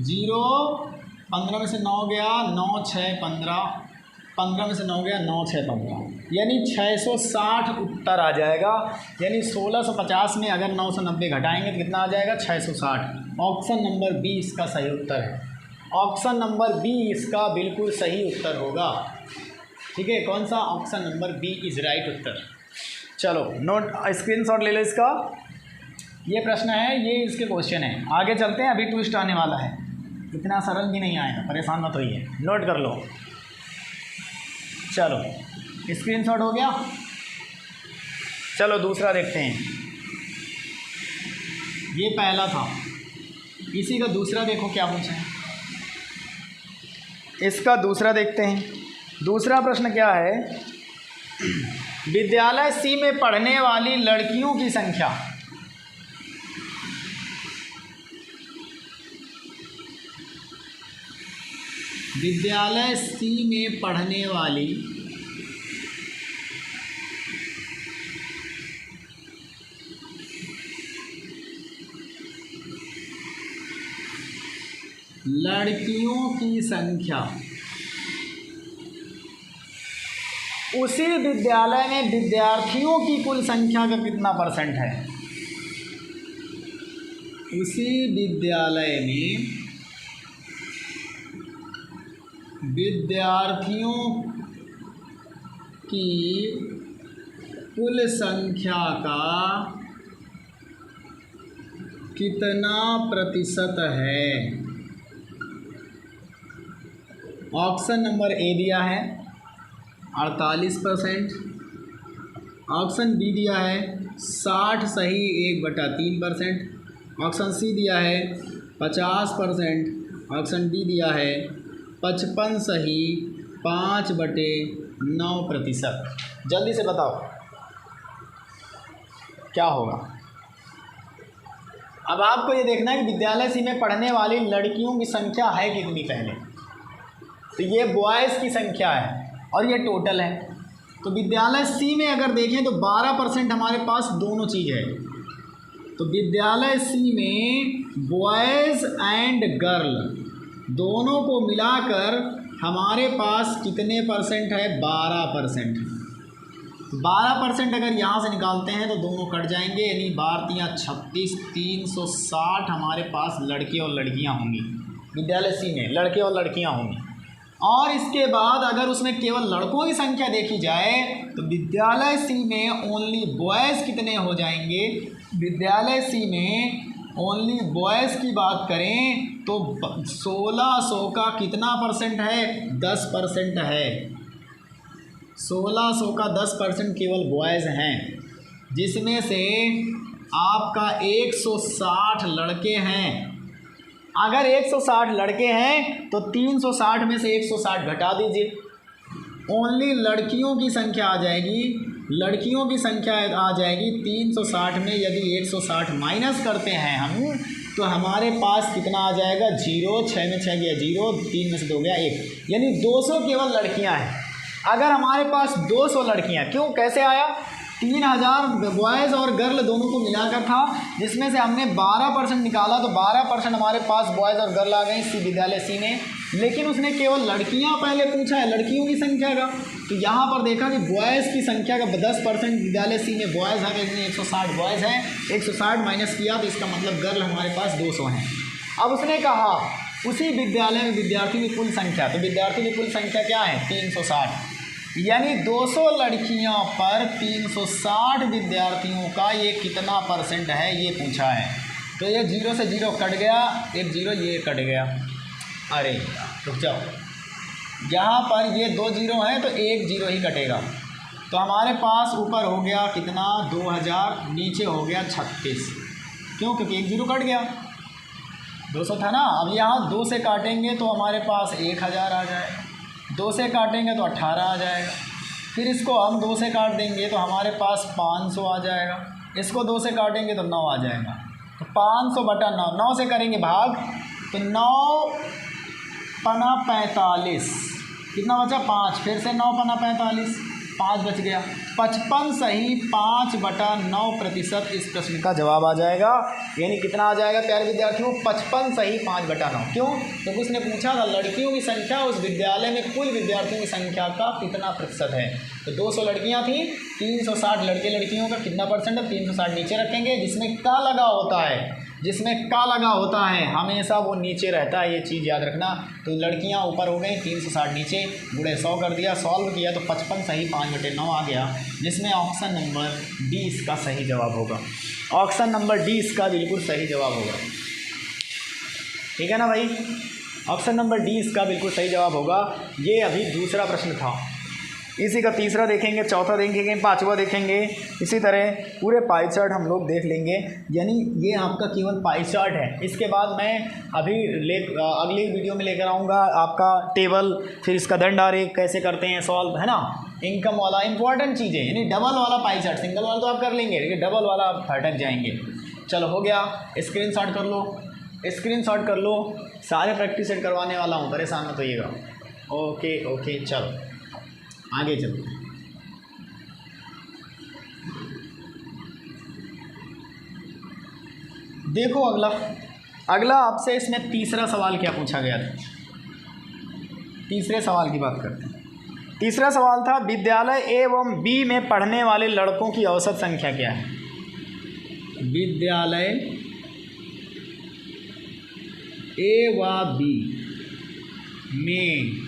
0, 15 में से 9 गया, 9, 6, 15, 15 में से 9 गया, 9, 6, 15, यानी 660 उत्तर आ जाएगा। यानी 1650 में अगर 990 घटाएंगे तो कितना आ जाएगा, 660। ऑप्शन नंबर बी इसका सही उत्तर है। ऑप्शन नंबर बी इसका बिल्कुल सही उत्तर होगा। ठीक है, कौन सा, option number B is right उत्तर। चलो नोट, स्क्रीनशॉट ले लो इसका। ये प्रश्न है, ये इसके क्वेश्चन है। आगे चलते हैं, अभी ट्विस्ट आने वाला है, इतना सरल भी नहीं आएगा, परेशान मत होइए, नोट कर लो। चलो स्क्रीनशॉट हो गया। चलो दूसरा देखते हैं। ये पहला था, इसी का दूसरा देखो क्या पूछा है। इसका दूसरा देखते हैं। दूसरा प्रश्न क्या है, विद्यालय सी में पढ़ने वाली लड़कियों की संख्या। विद्यालय सी में पढ़ने वाली लड़कियों की संख्या, उसी विद्यालय में विद्यार्थियों की कुल संख्या का कितना % है। उसी विद्यालय में विद्यार्थियों की कुल संख्या का कितना % है। ऑप्शन नंबर ए दिया है 48%, ऑप्शन बी दिया है 60 सही 1/3%, ऑप्शन सी दिया है 50%, ऑप्शन डी दिया है 55 सही 5/9%। जल्दी से बताओ क्या होगा। अब आपको ये देखना है कि विद्यालय सी में पढ़ने वाली लड़कियों की संख्या है कितनी पहले। तो ये बॉयज़ की संख्या है और ये टोटल है। तो विद्यालय सी में अगर देखें तो 12% हमारे पास दोनों चीज़ है। तो विद्यालय सी में बॉयज़ एंड गर्ल दोनों को मिलाकर हमारे पास कितने % है, 12%। 12% अगर यहाँ से निकालते हैं तो दोनों कट जाएंगे, यानी 12 × 36, 360 हमारे पास लड़के और लड़कियाँ होंगी। विद्यालय सी में लड़के और लड़कियाँ होंगी। और इसके बाद अगर उसमें केवल लड़कों की संख्या देखी जाए तो विद्यालय सी में ओनली बॉयज़ कितने हो जाएंगे। विद्यालय सी में ओनली बॉयज़ की बात करें तो 1600 का कितना % है, 10% है। 1600 का 10% केवल बॉयज़ हैं, जिसमें से आपका 160 लड़के हैं। अगर 160 लड़के हैं तो 360 में से 160 घटा दीजिए, ओनली लड़कियों की संख्या आ जाएगी। लड़कियों की संख्या आ जाएगी 360 में यदि 160 माइनस करते हैं हम तो हमारे पास कितना आ जाएगा, 0, 6 में 6 गया 0, 3 में से 2 गया 1, यानी 200 केवल लड़कियां हैं। अगर हमारे पास 200 लड़कियां, क्यों कैसे आया, 3000 बॉयज़ और गर्ल दोनों को मिलाकर था, जिसमें से हमने 12% निकाला तो 12% हमारे पास बॉयज़ और गर्ल आ गए सी विद्यालय सी में। लेकिन उसने केवल लड़कियां पहले पूछा है, लड़कियों की संख्या का। तो यहाँ पर देखा कि बॉयज़ की संख्या का 10% विद्यालय सी में बॉयज़ है, इसमें 160 बॉयज़ हैं, 160 माइनस किया तो इसका मतलब गर्ल हमारे पास 200 हैं। अब उसने कहा उसी विद्यालय में विद्यार्थियों की कुल संख्या, तो विद्यार्थियों की कुल संख्या क्या है 360, यानी 200 लड़कियां पर 360 विद्यार्थियों का ये कितना परसेंट है ये पूछा है। तो ये 0 से 0 कट गया, एक 0 ये कट गया, अरे रुक जाओ, यहाँ पर ये 2 0 हैं तो एक 0 ही कटेगा। तो हमारे पास ऊपर हो गया कितना 2000, नीचे हो गया 36, क्यों? क्योंकि एक 0 कट गया, 200 था ना। अब यहाँ 2 से काटेंगे तो हमारे पास 1000 आ जाएगा, 2 से काटेंगे तो 18 आ जाएगा, फिर इसको हम 2 से काट देंगे तो हमारे पास 500 आ जाएगा, इसको 2 से काटेंगे तो 9 आ जाएगा। तो 500 बटा 9, 9 से करेंगे भाग तो 9 पना 45, कितना बचा 5, फिर से 9 पना 45, 5 बच गया, 55 सही 5 बटा 9% इस प्रश्न का जवाब आ जाएगा। यानी कितना आ जाएगा प्यारे विद्यार्थियों 55 सही 5 बटा 9। क्यों? तो उसने पूछा था लड़कियों की संख्या उस विद्यालय में कुल विद्यार्थियों की संख्या का कितना प्रतिशत है। तो 200 लड़कियां थीं, 360 लड़के लड़कियों का कितना परसेंट है, 360 नीचे रखेंगे, जिसमें का लगा होता है, जिसमें का लगा होता है हमेशा वो नीचे रहता है, ये चीज़ याद रखना। तो लड़कियां ऊपर हो गई, 360 नीचे, गुणे 100 कर दिया, सॉल्व किया तो 55 सही 5 बटे 9 आ गया, जिसमें ऑप्शन नंबर डी इसका सही जवाब होगा। ऑप्शन नंबर डी इसका बिल्कुल सही जवाब होगा, ठीक है ना भाई। ऑप्शन नंबर डी इसका बिल्कुल सही जवाब होगा। ये अभी दूसरा प्रश्न था, इसी का तीसरा देखेंगे, चौथा देखेंगे, पांचवा देखेंगे, इसी तरह पूरे पाई चार्ट हम लोग देख लेंगे। यानी ये आपका केवल पाई चार्ट है। इसके बाद मैं अभी अगली वीडियो में लेकर आऊँगा आपका टेबल, फिर इसका दंड आरेख कैसे करते हैं सॉल्व, है ना, इनकम वाला इंपॉर्टेंट चीज़ें, यानी डबल वाला पाई चार्ट, सिंगल वाला तो आप कर लेंगे लेकिन डबल वाला आप भटक जाएंगे। चलो हो गया, स्क्रीनशॉट कर लो, स्क्रीनशॉट कर लो, सारे प्रैक्टिस सेट करवाने वाला हूँ, परेशान मत होइएगा। ओके ओके, चलो आगे चलते हैं। देखो अगला आपसे इसमें तीसरा सवाल क्या पूछा गया था। तीसरे सवाल की बात करते हैं। तीसरा सवाल था विद्यालय ए एवं बी में पढ़ने वाले लड़कों की औसत संख्या क्या है। विद्यालय ए व बी में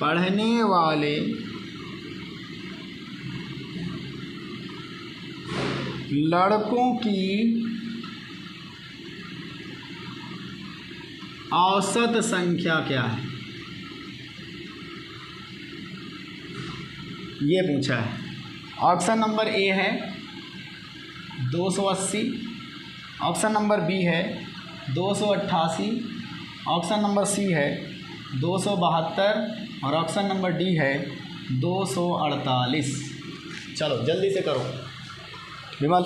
पढ़ने वाले लड़कों की औसत संख्या क्या है, ये पूछा है। ऑप्शन नंबर ए है 280, ऑप्शन नंबर बी है 288, ऑप्शन नंबर सी है 272 और ऑप्शन नंबर डी है 248। चलो जल्दी से करो। विमल,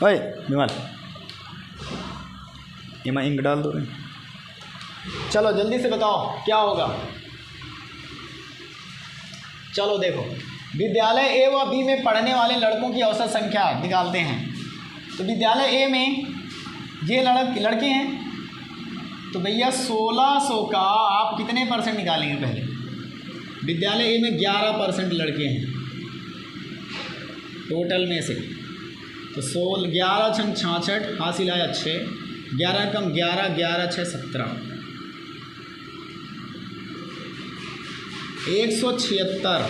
ओए विमल, ये मैं इंक डाल दूँ। चलो जल्दी से बताओ क्या होगा। चलो देखो, विद्यालय ए व बी में पढ़ने वाले लड़कों की औसत संख्या निकालते हैं। तो विद्यालय ए में ये लड़के हैं, तो भैया 1600 का आप कितने परसेंट निकालेंगे पहले। विद्यालय ए में 11% लड़के हैं टोटल में से, तो 11 छंग 66 हासिल आया 6, 11 कम 11, 11 6 17, 176,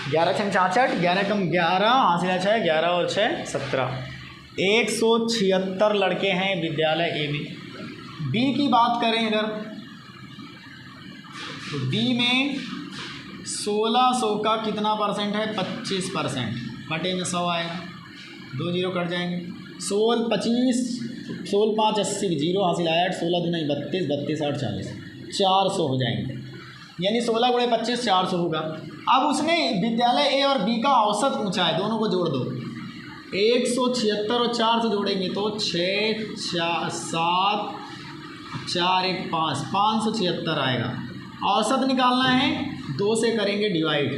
11 छंग 66, 11 कम 11 हासिल आया 6, 11 और 6 17, 176 लड़के हैं विद्यालय ए में। बी की बात करें अगर, तो बी में 1600 का कितना परसेंट है 25%, बटे में 100 आएगा, 2 0 कट जाएंगे, 16 25, 16 5 80, 0 हासिल आया, 16 दूनी 32, 32 8 40, 400 हो जाएंगे। यानी 16 गुणे 25 400 होगा। अब उसने विद्यालय ए और बी का औसत पूछा है, दोनों को जोड़ दो, 176 और 4 से जोड़ेंगे तो 6 7 4 1 5, 576 आएगा। औसत निकालना है, 2 से करेंगे डिवाइड,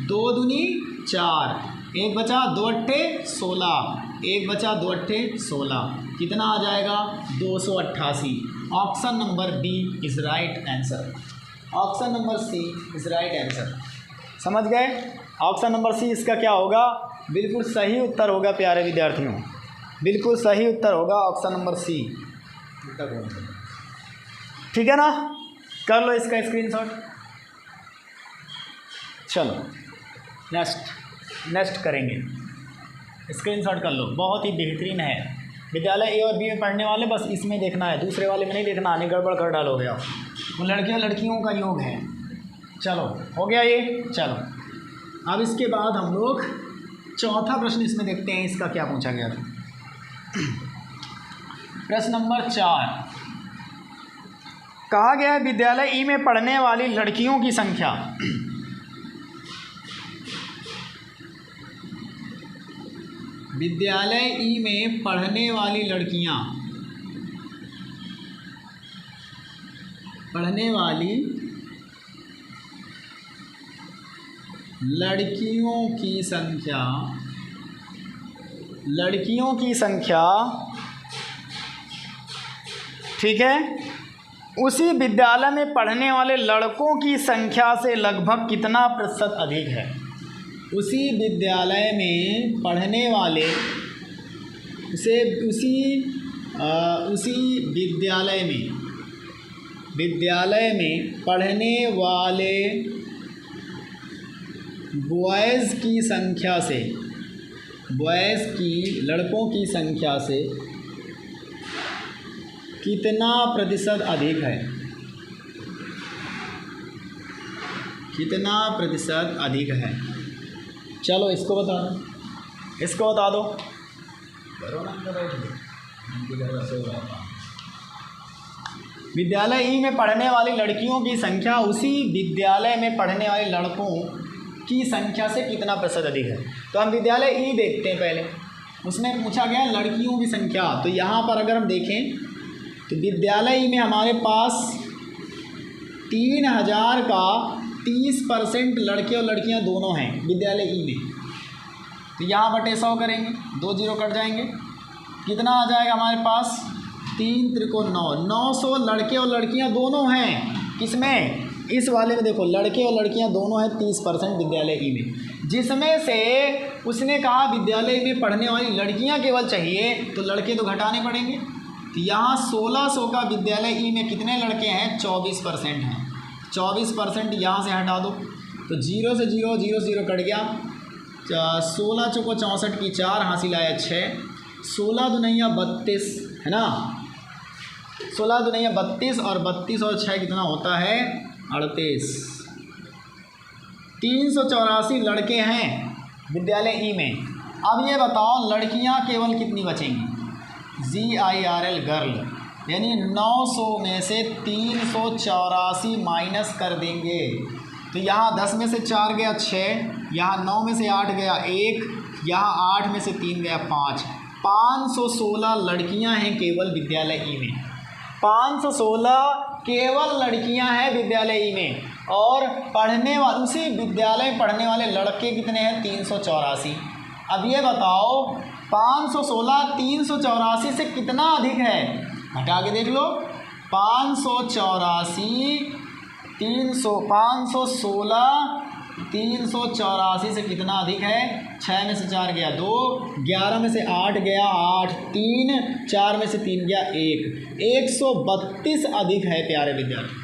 2 दूनी 4, 1 बचा, 2 अट्ठे 16, 1 बचा 2 अट्ठे 16, कितना आ जाएगा 288। Option number B is right answer. Option number C is right answer. समझ गए? ऑप्शन नंबर सी इसका क्या होगा? बिल्कुल सही उत्तर होगा प्यारे विद्यार्थियों, बिल्कुल सही उत्तर होगा ऑप्शन नंबर सी। ठीक है ना? कर लो इसका स्क्रीनशॉट। चलो नेक्स्ट करेंगे, स्क्रीनशॉट कर लो। बहुत ही बेहतरीन है। विद्यालय ए और बी में पढ़ने वाले बस इसमें देखना है, दूसरे वाले में नहीं देखना, नहीं गड़बड़ कर डालोगे आप। वो लड़कियां लड़कियों का योग है। चलो हो गया ये। चलो अब इसके बाद हम लोग चौथा प्रश्न इसमें देखते हैं, इसका क्या पूछा गया था। प्रश्न नंबर 4 कहा गया है विद्यालय ई में पढ़ने वाली लड़कियों की संख्या। विद्यालय ई में पढ़ने वाली लड़कियों की संख्या ठीक है, उसी विद्यालय में पढ़ने वाले लड़कों की संख्या से लगभग कितना प्रतिशत अधिक है। उसी विद्यालय में पढ़ने वाले विद्यालय में पढ़ने वाले बॉयज़ की लड़कों की संख्या से कितना प्रतिशत अधिक है। कितना प्रतिशत अधिक है? चलो इसको बता दो। विद्यालय ई में पढ़ने वाली लड़कियों की संख्या उसी विद्यालय में पढ़ने वाले लड़कों की संख्या से कितना प्रतिशत अधिक है। तो हम विद्यालय ई देखते हैं पहले, उसमें पूछा गया लड़कियों की संख्या। तो यहाँ पर अगर हम देखें तो विद्यालय ई में हमारे पास 3000 का 30% लड़के और लड़कियां दोनों हैं विद्यालय ई में। तो यहाँ बटे 100 करेंगे, 2 जीरो कट जाएंगे, कितना आ जाएगा हमारे पास 3 त्रिकोण 9, 900 लड़के और लड़कियां दोनों हैं। किसमें? इस वाले में देखो लड़के और लड़कियां दोनों हैं 30% विद्यालय ई में, जिसमें से उसने कहा विद्यालय में पढ़ने वाली लड़कियां केवल चाहिए, तो लड़के तो घटाने पड़ेंगे। तो यहाँ 1600 का विद्यालय ई में कितने लड़के हैं? 24% हैं। 24% यहाँ से हटा दो तो 0 से 0 0 0 कट गया। 16 चौको 64 की 4 हासिल आया 6, 16 दुनिया 32 है ना, 16 दुनिया 32 और 32 और 6 कितना होता है 38। 384 लड़के हैं विद्यालय ई में। अब ये बताओ लड़कियां केवल कितनी बचेंगी? GIRL गर्ल, यानी 900 में से 384 माइनस कर देंगे। तो यहाँ 10 में से 4 गया 6, यहाँ 9 में से 8 गया 1, यहाँ 8 में से 3 गया 5। 516 लड़कियां हैं केवल विद्यालय ई में। 516 केवल लड़कियां हैं विद्यालय ई में, और उसी विद्यालय में पढ़ने वाले लड़के कितने हैं? 384। अब ये बताओ 516 384 से कितना अधिक है? हटा के देख लो। 516 384 से कितना अधिक है? 6 में से 4 गया 2, 11 में से 8 गया 8, 3, 4 में से 3 गया 1, 132 अधिक है प्यारे विद्यार्थी।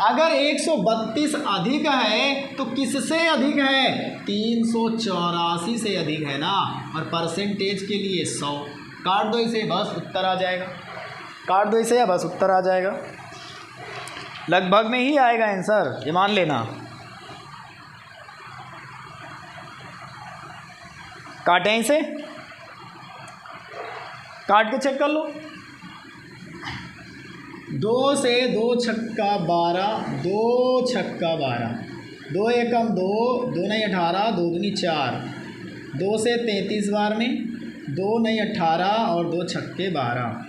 अगर 132 अधिक है तो किससे अधिक है? 384 से अधिक है ना। और परसेंटेज के लिए 100। काट दो इसे, बस उत्तर आ जाएगा। काट दो इसे या बस उत्तर आ जाएगा। लगभग में ही आएगा आंसर, ये मान लेना। काटें इसे, काट के चेक कर लो। 2 से 2 छक्का 12, 2 छक्का 12, 2 एकम 2, 2 नहीं 18, 2 दूनी 4, 2 से 33 बार में, 2 नहीं 18 और 2 छक्के 12।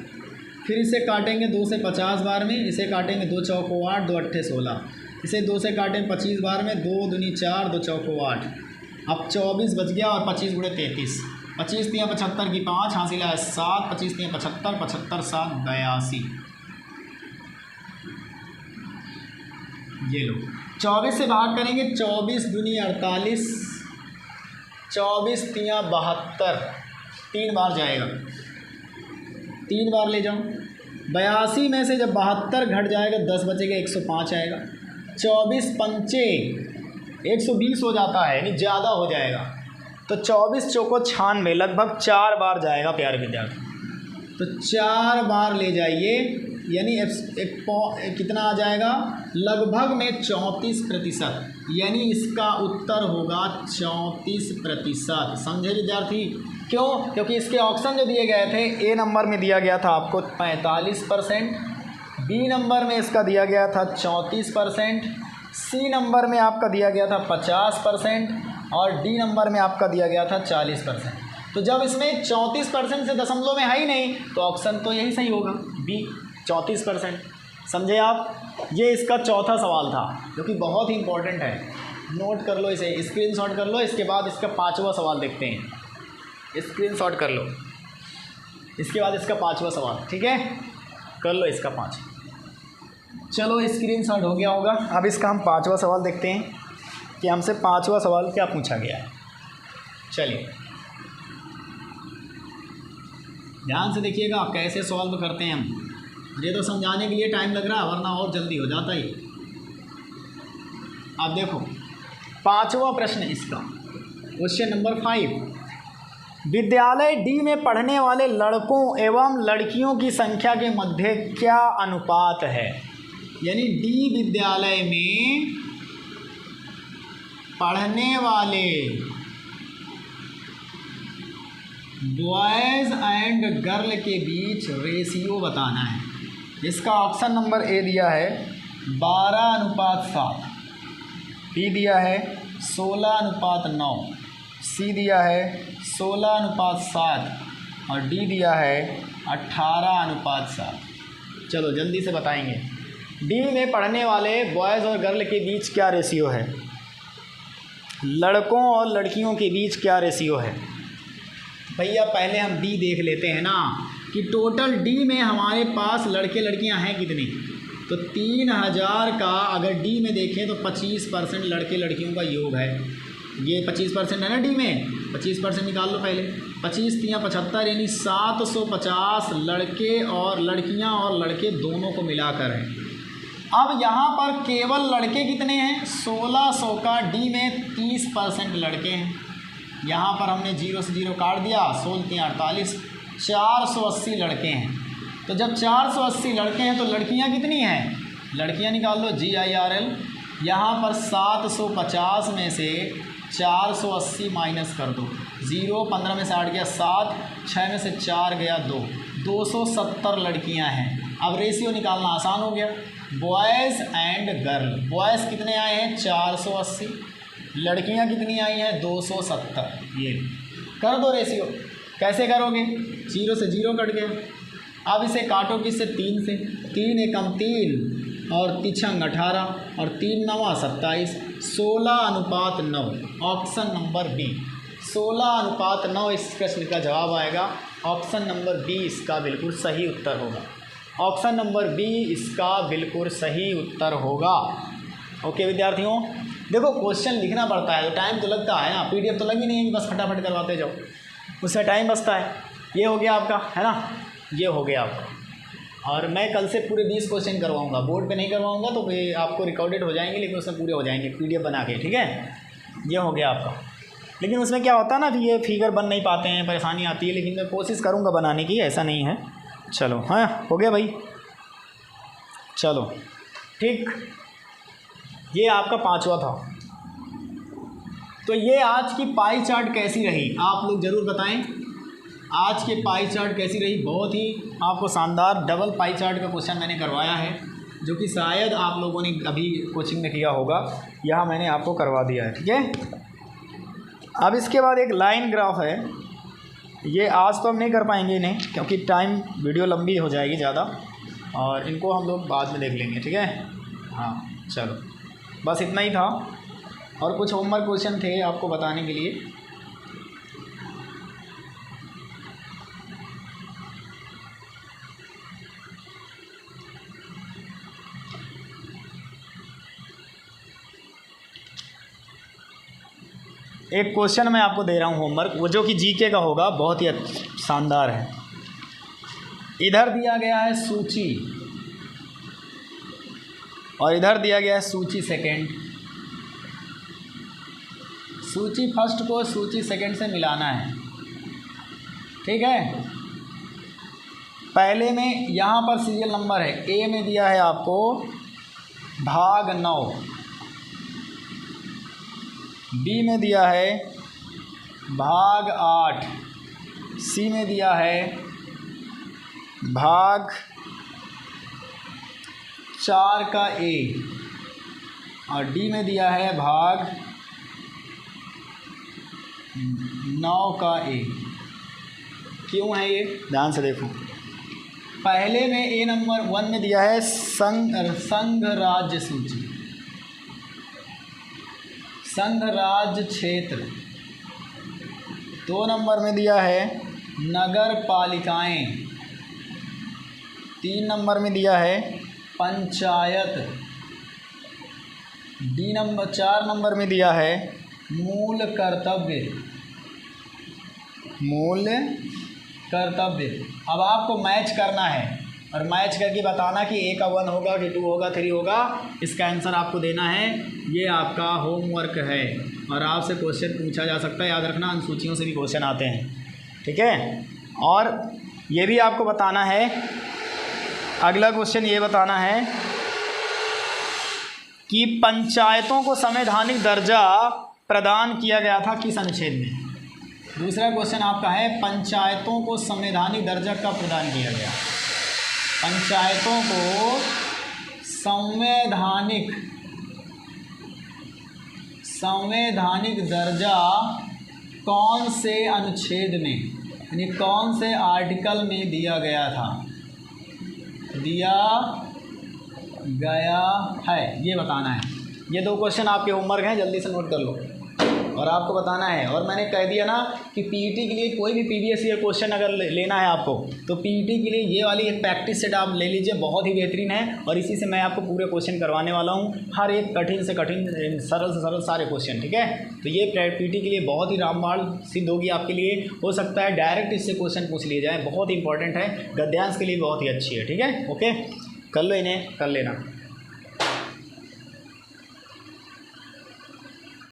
फिर इसे काटेंगे 2 से 50 बार में, इसे काटेंगे 2 चौको 8, 2 अट्ठे 16, इसे 2 से काटेंगे 25 बार में, 2 दूनी 4, 2 चौको 8। अब 24 बच गया और 25 गुणे 33, 25 3 75 की 5 हासिल है 7, 25 3 75, 75 7 82। ये लो 24 से भाग करेंगे, 24 दूनी 48, 24 तियाँ 72, 3 बार जाएगा, 3 बार ले जाऊँ। 82 में से जब 72 घट जाएगा 10 बचेगा, 105 आएगा। 24 पंचे 120 हो जाता है, यानी ज़्यादा हो जाएगा। तो 24 चौको 96, लगभग 4 बार जाएगा प्यारे विद्यार्थी। तो 4 बार ले जाइए, यानी कितना आ जाएगा, लगभग में 34%, यानी इसका उत्तर होगा 34%। समझे विद्यार्थी? क्यों? क्योंकि इसके ऑप्शन जो दिए गए थे, ए नंबर में दिया गया था आपको 45%, बी नंबर में इसका दिया गया था 34%, सी नंबर में आपका दिया गया था 50% और डी नंबर में आपका दिया गया था 40%। तो जब इसमें 34% से दशमलव में है ही नहीं, तो ऑप्शन तो यही सही होगा, बी 34%। समझे आप? ये इसका चौथा सवाल था, जो कि बहुत ही इंपॉर्टेंट है। नोट कर लो इसे, स्क्रीनशॉट कर लो। इसके बाद इसका 5वां सवाल देखते हैं, स्क्रीनशॉट कर लो। इसके बाद इसका 5वां सवाल, ठीक है, कर लो इसका 5। चलो स्क्रीनशॉट हो गया होगा। अब इसका हम 5वां सवाल देखते हैं कि हमसे 5वां सवाल क्या पूछा गया है। चलिए ध्यान से देखिएगा कैसे सॉल्व करते हैं हम। ये तो समझाने के लिए टाइम लग रहा है, वरना और जल्दी हो जाता ही। अब देखो 5वां प्रश्न इसका, क्वेश्चन नंबर 5। विद्यालय डी में पढ़ने वाले लड़कों एवं लड़कियों की संख्या के मध्य क्या अनुपात है? यानी डी विद्यालय में पढ़ने वाले बॉयज़ एंड गर्ल के बीच रेशियो बताना है। इसका ऑप्शन नंबर ए दिया है 12:7, बी दिया है 16:9, सी दिया है 16:7 और डी दिया है 18:7। चलो जल्दी से बताएंगे, डी में पढ़ने वाले बॉयज़ और गर्ल के बीच क्या रेशियो है, लड़कों और लड़कियों के बीच क्या रेशियो है। भैया पहले हम डी देख लेते हैं ना, कि टोटल डी में हमारे पास लड़के लड़कियां हैं कितनी। तो 3000 का अगर डी में देखें तो 25% लड़के लड़कियों का योग है। ये 25% है ना डी में, 25% निकाल लो पहले। 25 3 75, यानी 750 लड़के और लड़कियां और लड़के दोनों को मिलाकर हैं। अब यहाँ पर केवल लड़के कितने हैं, 1600 का डी में 30% लड़के हैं। यहाँ पर हमने 0 से 0 काट दिया, 16 3 48, 480 लड़के हैं। तो जब 480 लड़के हैं तो लड़कियाँ कितनी हैं, लड़कियाँ निकाल लो GIRL। यहाँ पर 750 में से 480 माइनस कर दो, 0 15 में से 8 गया 7, 6 में से 4 गया 2, 270 लड़कियाँ हैं। अब रेशियो निकालना आसान हो गया, बॉयज़ एंड गर्ल। बॉयज़ कितने आए हैं 480, लड़कियां कितनी आई हैं 270। ये कर दो रेशियो। कैसे करोगे, 0 से 0 कट गया। अब इसे काटो किससे, 3 से। 3 एकम 3 और 3 18 और 3 9 27, 16:9। ऑप्शन नंबर बी 16:9 इस प्रश्न का जवाब आएगा। ऑप्शन नंबर बी इसका बिल्कुल सही उत्तर होगा। ऑप्शन नंबर बी इसका बिल्कुल सही उत्तर होगा। ओके विद्यार्थियों, देखो क्वेश्चन लिखना पड़ता है तो टाइम तो लगता है ना, PDF तो लगी नहीं है कि बस फटाफट करवाते जाओ, उससे टाइम बचता है। ये हो गया आपका, है ना, ये हो गया आपका। और मैं कल से पूरे 20 क्वेश्चन करवाऊंगा, बोर्ड पे नहीं करवाऊंगा तो वे आपको रिकॉर्डेड हो जाएंगे, लेकिन उसमें पूरे हो जाएंगे PDF बना के, ठीक है। ये हो गया आपका। लेकिन उसमें क्या होता है ना कि ये फिगर बन नहीं पाते हैं, परेशानी आती है, लेकिन मैं कोशिश करूँगा बनाने की, ऐसा नहीं है। चलो हाँ हो गया भाई, चलो ठीक। ये आपका 5वां था। तो ये आज की पाई चार्ट कैसी रही आप लोग ज़रूर बताएं। आज के पाई चार्ट कैसी रही, बहुत ही आपको शानदार डबल पाई चार्ट का क्वेश्चन मैंने करवाया है, जो कि शायद आप लोगों ने अभी कोचिंग में किया होगा, यहाँ मैंने आपको करवा दिया है, ठीक है। अब इसके बाद एक लाइन ग्राफ है, ये आज तो हम नहीं कर पाएंगे इन्हें, क्योंकि टाइम वीडियो लंबी हो जाएगी ज़्यादा, और इनको हम लोग बाद में देख लेंगे, ठीक है। हाँ चलो बस इतना ही था, और कुछ होमवर्क क्वेश्चन थे आपको बताने के लिए। एक क्वेश्चन मैं आपको दे रहा हूँ होमवर्क, वो जो कि जीके का होगा, बहुत ही शानदार है। इधर दिया गया है सूची और इधर दिया गया है सूची सेकंड। सूची फर्स्ट को सूची सेकंड से मिलाना है, ठीक है। पहले में यहाँ पर सीरियल नंबर है, ए में दिया है आपको भाग 9, बी में दिया है भाग 8, सी में दिया है भाग 4 का ए और डी में दिया है भाग 9 का ए। क्यों है ये, ध्यान से देखो। पहले में ए नंबर 1 में दिया है संघ राज्य सूची, संघ राज्य क्षेत्र। 2 नंबर में दिया है नगर पालिकाएं। 3 नंबर में दिया है पंचायत। 4 नंबर में दिया है मूल कर्तव्य, मूल कर्तव्य। अब आपको मैच करना है और मैच करके बताना कि ए का 1 होगा कि 2 होगा 3 होगा, इसका आंसर आपको देना है। ये आपका होमवर्क है और आपसे क्वेश्चन पूछा जा सकता है, याद रखना अनुसूचियों से भी क्वेश्चन आते हैं, ठीक है। और ये भी आपको बताना है, अगला क्वेश्चन ये बताना है कि पंचायतों को संवैधानिक दर्जा प्रदान किया गया था किस अनुच्छेद में। दूसरा क्वेश्चन आपका है पंचायतों को संवैधानिक दर्जा कब प्रदान किया गया। पंचायतों को संवैधानिक दर्जा कौन से अनुच्छेद में, यानी कौन से आर्टिकल में दिया गया था, दिया गया है, ये बताना है। ये 2 क्वेश्चन आपके होमवर्क हैं, जल्दी से नोट कर लो और आपको बताना है। और मैंने कह दिया ना कि पीईटी के लिए कोई भी प्रीवियस ईयर क्वेश्चन अगर लेना है आपको, तो पीईटी के लिए ये वाली एक प्रैक्टिस सेट आप ले लीजिए, बहुत ही बेहतरीन है। और इसी से मैं आपको पूरे क्वेश्चन करवाने वाला हूँ, हर एक कठिन से कठिन, सरल से सरल सारे क्वेश्चन, ठीक है। तो ये पीईटी के लिए बहुत ही रामबाण सिद्ध होगी आपके लिए। हो सकता है डायरेक्ट इससे क्वेश्चन पूछ लिए जाए, बहुत इंपॉर्टेंट है, गद्यांश के लिए बहुत ही अच्छी है, ठीक है। ओके, कर लो, इन्हें कर लेना।